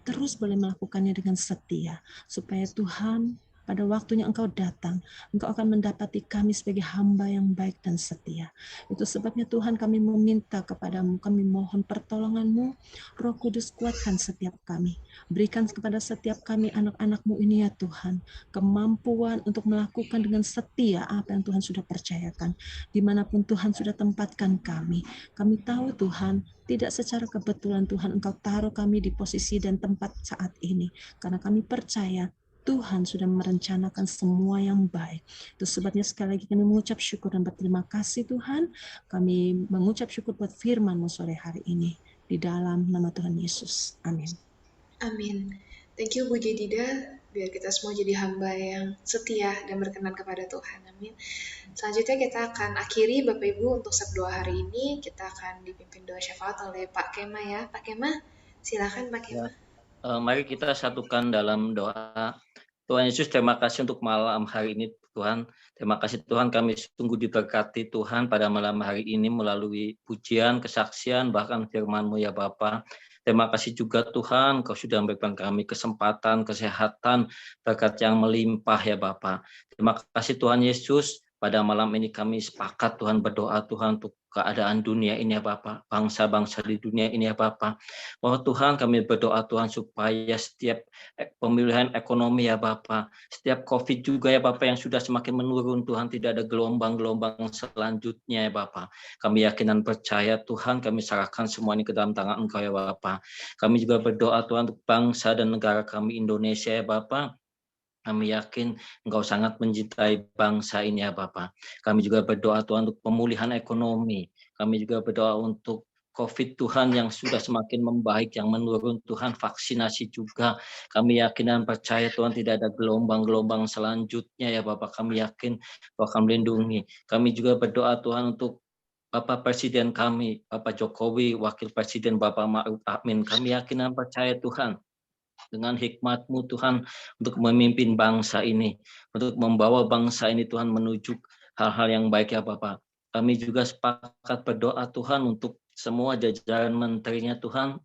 S5: terus boleh melakukannya dengan setia, supaya Tuhan pada waktunya Engkau datang, Engkau akan mendapati kami sebagai hamba yang baik dan setia. Itu sebabnya Tuhan kami meminta kepadamu, kami mohon pertolongan-Mu, Roh Kudus kuatkan setiap kami. Berikan kepada setiap kami anak-anak-Mu ini ya Tuhan, kemampuan untuk melakukan dengan setia apa yang Tuhan sudah percayakan. Dimanapun Tuhan sudah tempatkan kami. Kami tahu Tuhan, tidak secara kebetulan Tuhan Engkau taruh kami di posisi dan tempat saat ini. Karena kami percaya Tuhan sudah merencanakan semua yang baik. Itu sebabnya sekali lagi kami mengucap syukur dan berterima kasih Tuhan. Kami mengucap syukur buat firman-Mu sore hari ini. Di dalam nama Tuhan Yesus. Amin.
S4: Amin. Thank you Bu Jedida. Biar kita semua jadi hamba yang setia dan berkenan kepada Tuhan. Amin. Selanjutnya kita akan akhiri Bapak Ibu untuk doa hari ini. Kita akan dipimpin doa syafaat oleh Pak Kema ya. Pak Kema, silakan Pak Kema.
S6: Mari kita satukan dalam doa. Tuhan Yesus, terima kasih untuk malam hari ini Tuhan. Terima kasih Tuhan, kami sungguh diberkati Tuhan pada malam hari ini melalui pujian, kesaksian, bahkan firman-Mu ya Bapa. Terima kasih juga Tuhan, Kau sudah memberikan kami kesempatan, kesehatan, berkat yang melimpah ya Bapa. Terima kasih Tuhan Yesus, pada malam ini kami sepakat Tuhan berdoa Tuhan untuk keadaan dunia ini ya Bapa, bangsa-bangsa di dunia ini ya Bapa. Bahwa Tuhan kami berdoa Tuhan supaya setiap pemilihan ekonomi ya Bapa, setiap COVID juga ya Bapa yang sudah semakin menurun Tuhan, tidak ada gelombang-gelombang selanjutnya ya Bapa. Kami yakin dan percaya Tuhan, kami serahkan semua ini ke dalam tangan Engkau ya Bapa. Kami juga berdoa Tuhan untuk bangsa dan negara kami Indonesia ya Bapa. Kami yakin Engkau sangat mencintai bangsa ini ya Bapak. Kami juga berdoa Tuhan untuk pemulihan ekonomi. Kami juga berdoa untuk COVID Tuhan yang sudah semakin membaik, yang menurun Tuhan, vaksinasi juga. Kami yakin dan percaya Tuhan tidak ada gelombang-gelombang selanjutnya ya Bapak. Kami yakin Kau akan melindungi. Kami juga berdoa Tuhan untuk Bapak Presiden kami, Bapak Jokowi, Wakil Presiden Bapak Ma'ruf Amin. Kami yakin dan percaya Tuhan, dengan hikmat-Mu Tuhan untuk memimpin bangsa ini, untuk membawa bangsa ini Tuhan menuju hal-hal yang baik ya Bapak. Kami juga sepakat berdoa Tuhan untuk semua jajaran menterinya Tuhan,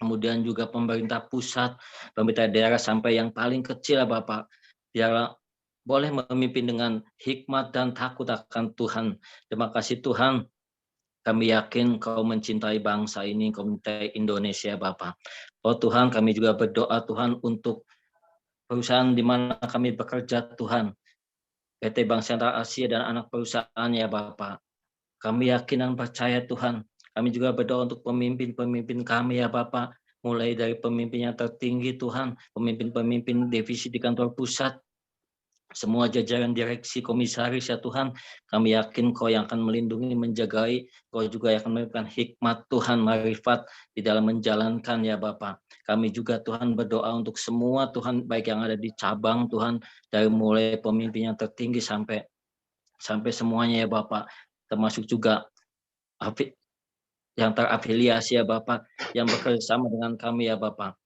S6: kemudian juga pemerintah pusat, pemerintah daerah sampai yang paling kecil ya Bapak. Biarlah boleh memimpin dengan hikmat dan takut akan Tuhan. Terima kasih Tuhan. Kami yakin Kau mencintai bangsa ini, Kau mencintai Indonesia, Bapak. Oh Tuhan, kami juga berdoa Tuhan untuk perusahaan di mana kami bekerja Tuhan. PT Bank Sentral Asia dan anak perusahaan ya Bapak. Kami yakin dan percaya Tuhan. Kami juga berdoa untuk pemimpin-pemimpin kami ya Bapak. Mulai dari pemimpin yang tertinggi Tuhan, pemimpin-pemimpin divisi di kantor pusat, semua jajaran direksi komisaris ya Tuhan, kami yakin Kau yang akan melindungi, menjagai, Kau juga yang akan memberikan hikmat Tuhan, marifat di dalam menjalankan ya Bapak. Kami juga Tuhan berdoa untuk semua Tuhan, baik yang ada di cabang Tuhan, dari mulai pemimpin yang tertinggi sampai semuanya ya Bapak, termasuk juga yang terafiliasi ya Bapak, yang bekerja sama dengan kami ya Bapak.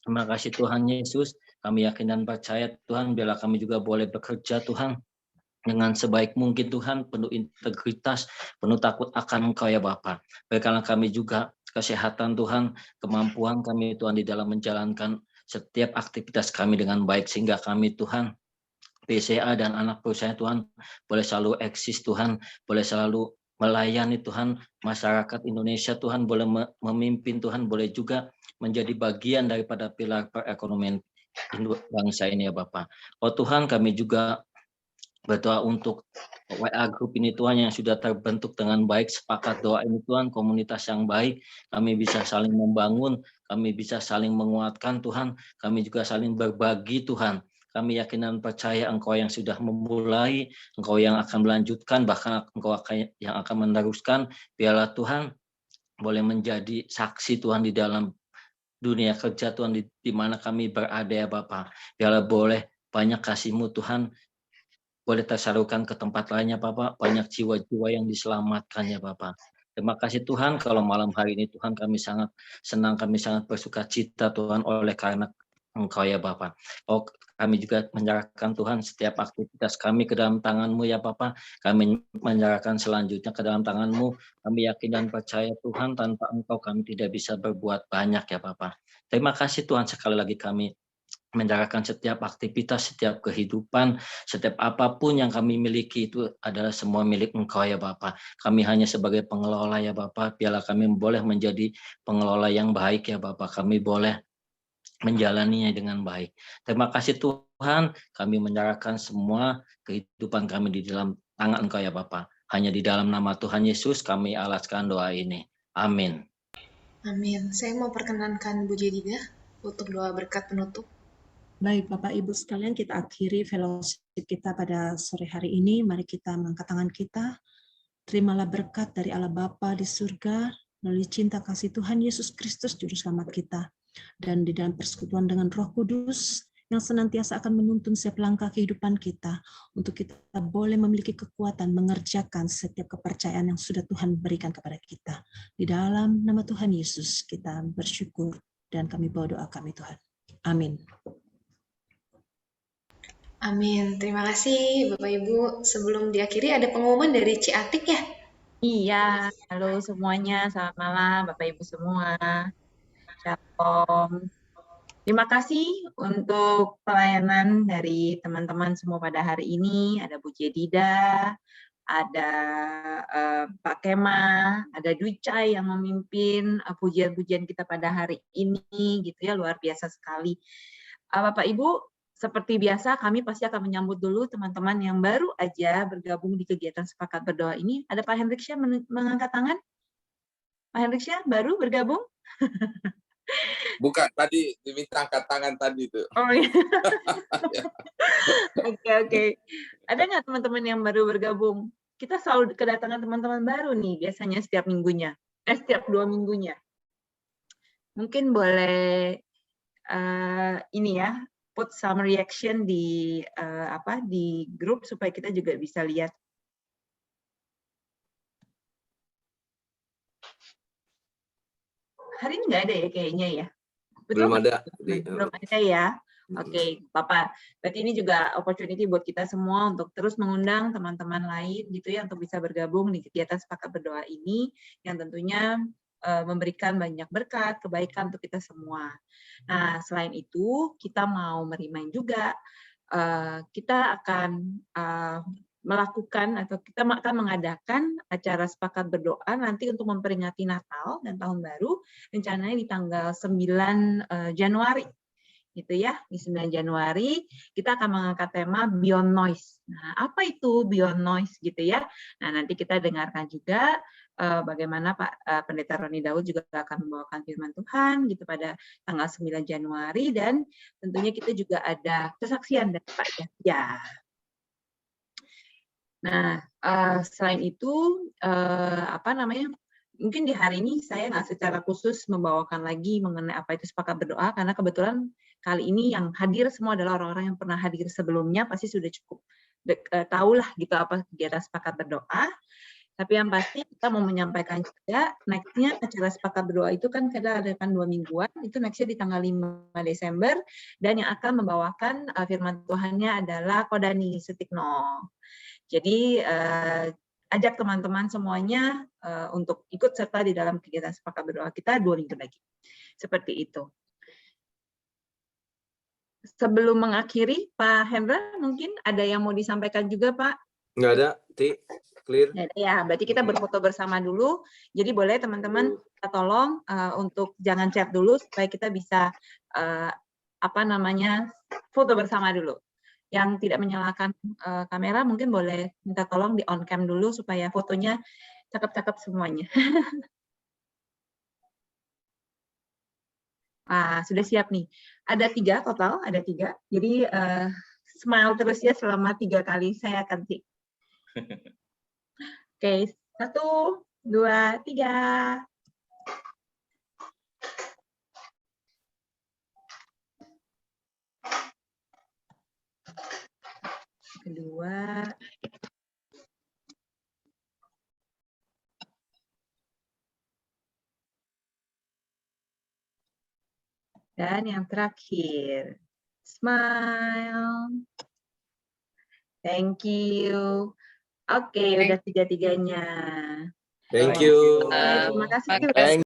S6: Terima kasih Tuhan Yesus. Kami yakin dan percaya Tuhan, biarlah kami juga boleh bekerja Tuhan dengan sebaik mungkin Tuhan, penuh integritas, penuh takut akan Engkau ya Bapa. Berikanlah kami juga kesehatan Tuhan, kemampuan kami Tuhan di dalam menjalankan setiap aktivitas kami dengan baik, sehingga kami Tuhan, PCA dan anak perusahaan Tuhan, boleh selalu eksis Tuhan, boleh selalu melayani Tuhan, masyarakat Indonesia Tuhan, boleh memimpin Tuhan, boleh juga menjadi bagian daripada pilar perekonomian bangsa ini ya Bapak. Oh Tuhan, kami juga berdoa untuk WA Group ini Tuhan yang sudah terbentuk dengan baik, sepakat doa ini Tuhan, komunitas yang baik, kami bisa saling membangun, kami bisa saling menguatkan Tuhan, kami juga saling berbagi Tuhan. Kami yakin dan percaya Engkau yang sudah memulai, Engkau yang akan melanjutkan, bahkan Engkau yang akan meneruskan. Biarlah Tuhan boleh menjadi saksi Tuhan di dalam dunia kerja Tuhan, di mana kami berada ya Bapak. Biarlah boleh banyak kasih-Mu Tuhan, boleh tersalurkan ke tempat lainnya Bapak, banyak jiwa-jiwa yang diselamatkan ya Bapak. Terima kasih Tuhan, kalau malam hari ini Tuhan kami sangat senang, kami sangat bersuka cita Tuhan oleh karena Engkau ya Bapak. Oh, kami juga menyerahkan Tuhan setiap aktivitas kami ke dalam tangan-Mu ya Bapak. Kami menyerahkan selanjutnya ke dalam tangan-Mu. Kami yakin dan percaya Tuhan, tanpa Engkau kami tidak bisa berbuat banyak ya Bapak. Terima kasih Tuhan, sekali lagi kami menyerahkan setiap aktivitas, setiap kehidupan, setiap apapun yang kami miliki itu adalah semua milik Engkau ya Bapak. Kami hanya sebagai pengelola ya Bapak, biarlah kami boleh menjadi pengelola yang baik ya Bapak. Kami boleh menjalaninya dengan baik. Terima kasih Tuhan, kami menyerahkan semua kehidupan kami di dalam tangan Engkau ya Bapak. Hanya di dalam nama Tuhan Yesus kami alaskan doa ini. Amin.
S4: Amin. Saya mau perkenankan Bu Jedida untuk doa berkat penutup.
S5: Baik, Bapak Ibu sekalian, kita akhiri fellowship kita pada sore hari ini. Mari kita mengangkat tangan kita. Terimalah berkat dari Allah Bapa di surga, melalui cinta kasih Tuhan Yesus Kristus, Juru Selamat kita. Dan di dalam persekutuan dengan Roh Kudus, yang senantiasa akan menuntun setiap langkah kehidupan kita, untuk kita boleh memiliki kekuatan mengerjakan setiap kepercayaan yang sudah Tuhan berikan kepada kita. Di dalam nama Tuhan Yesus, kita bersyukur, dan kami bawa doa kami Tuhan. Amin.
S4: Amin. Terima kasih Bapak Ibu. Sebelum diakhiri ada pengumuman dari Ci Atik ya?
S3: Iya, halo semuanya, selamat malam Bapak Ibu semua. Shalom. Terima kasih untuk pelayanan dari teman-teman semua pada hari ini. Ada Bu Jedida, ada Pak Kema, ada Ducai yang memimpin pujian-pujian kita pada hari ini, gitu ya, luar biasa sekali. Bapak Ibu, seperti biasa kami pasti akan menyambut dulu teman-teman yang baru aja bergabung di kegiatan Sepakat Berdoa ini. Ada Pak Hendrik Syah mengangkat tangan? Pak Hendrik Syah baru bergabung?
S7: Bukan, tadi diminta angkat tangan tadi tuh.
S3: Oh iya. Oke. Ada nggak teman-teman yang baru bergabung? Kita selalu kedatangan teman-teman baru nih biasanya setiap minggunya. Setiap 2 minggunya. Mungkin boleh ini ya, put some reaction di di grup supaya kita juga bisa lihat. Hari ini nggak ada ya kayaknya ya? Betul?
S7: Belum ada.
S3: Belum ada ya? Oke, Bapak. Berarti ini juga opportunity buat kita semua untuk terus mengundang teman-teman lain gitu ya untuk bisa bergabung di kegiatan Sepakat Berdoa ini yang tentunya memberikan banyak berkat, kebaikan untuk kita semua. Nah, selain itu kita mau merimain juga kita akan melakukan atau kita akan mengadakan acara Sepakat Berdoa nanti untuk memperingati Natal dan Tahun Baru rencananya di tanggal 9 Januari gitu ya. Di 9 Januari kita akan mengangkat tema Beyond Noise. Nah, apa itu Beyond Noise gitu ya? Nah, nanti kita dengarkan juga bagaimana Pak Pendeta Roni Daud juga akan membawakan firman Tuhan gitu pada tanggal 9 Januari dan tentunya kita juga ada kesaksian dari Pak Yahya. Nah, selain itu mungkin di hari ini saya nggak secara khusus membawakan lagi mengenai apa itu Sepakat Berdoa karena kebetulan kali ini yang hadir semua adalah orang-orang yang pernah hadir sebelumnya pasti sudah cukup tahulah gitu apa kegiatan Sepakat Berdoa. Tapi yang pasti kita mau menyampaikan juga next-nya acara Sepakat Berdoa itu kan kita adakan 2 mingguan, itu next-nya di tanggal 5 Desember dan yang akan membawakan firman Tuhannya adalah Kodani Sutikno. Jadi ajak teman-teman semuanya untuk ikut serta di dalam kegiatan Sepakat Berdoa kita 2 minggu lagi. Seperti itu. Sebelum mengakhiri, Pak Hendra, mungkin ada yang mau disampaikan juga, Pak?
S7: Nggak ada, Ti. Clear.
S3: Ya, berarti kita berfoto bersama dulu. Jadi boleh teman-teman kita tolong untuk jangan chat dulu supaya kita bisa foto bersama dulu. Yang tidak menyalakan kamera mungkin boleh minta tolong di on cam dulu supaya fotonya cakep-cakep semuanya. Sudah siap nih. Ada 3 total, ada 3. Jadi smile terus ya selama 3 kali saya akan tik. Oke, 1, 2, 3. Kedua. Dan yang terakhir, smile. Thank you. Oke, udah 3-3-nya.
S7: Thank you.
S3: Terima kasih.
S7: Thank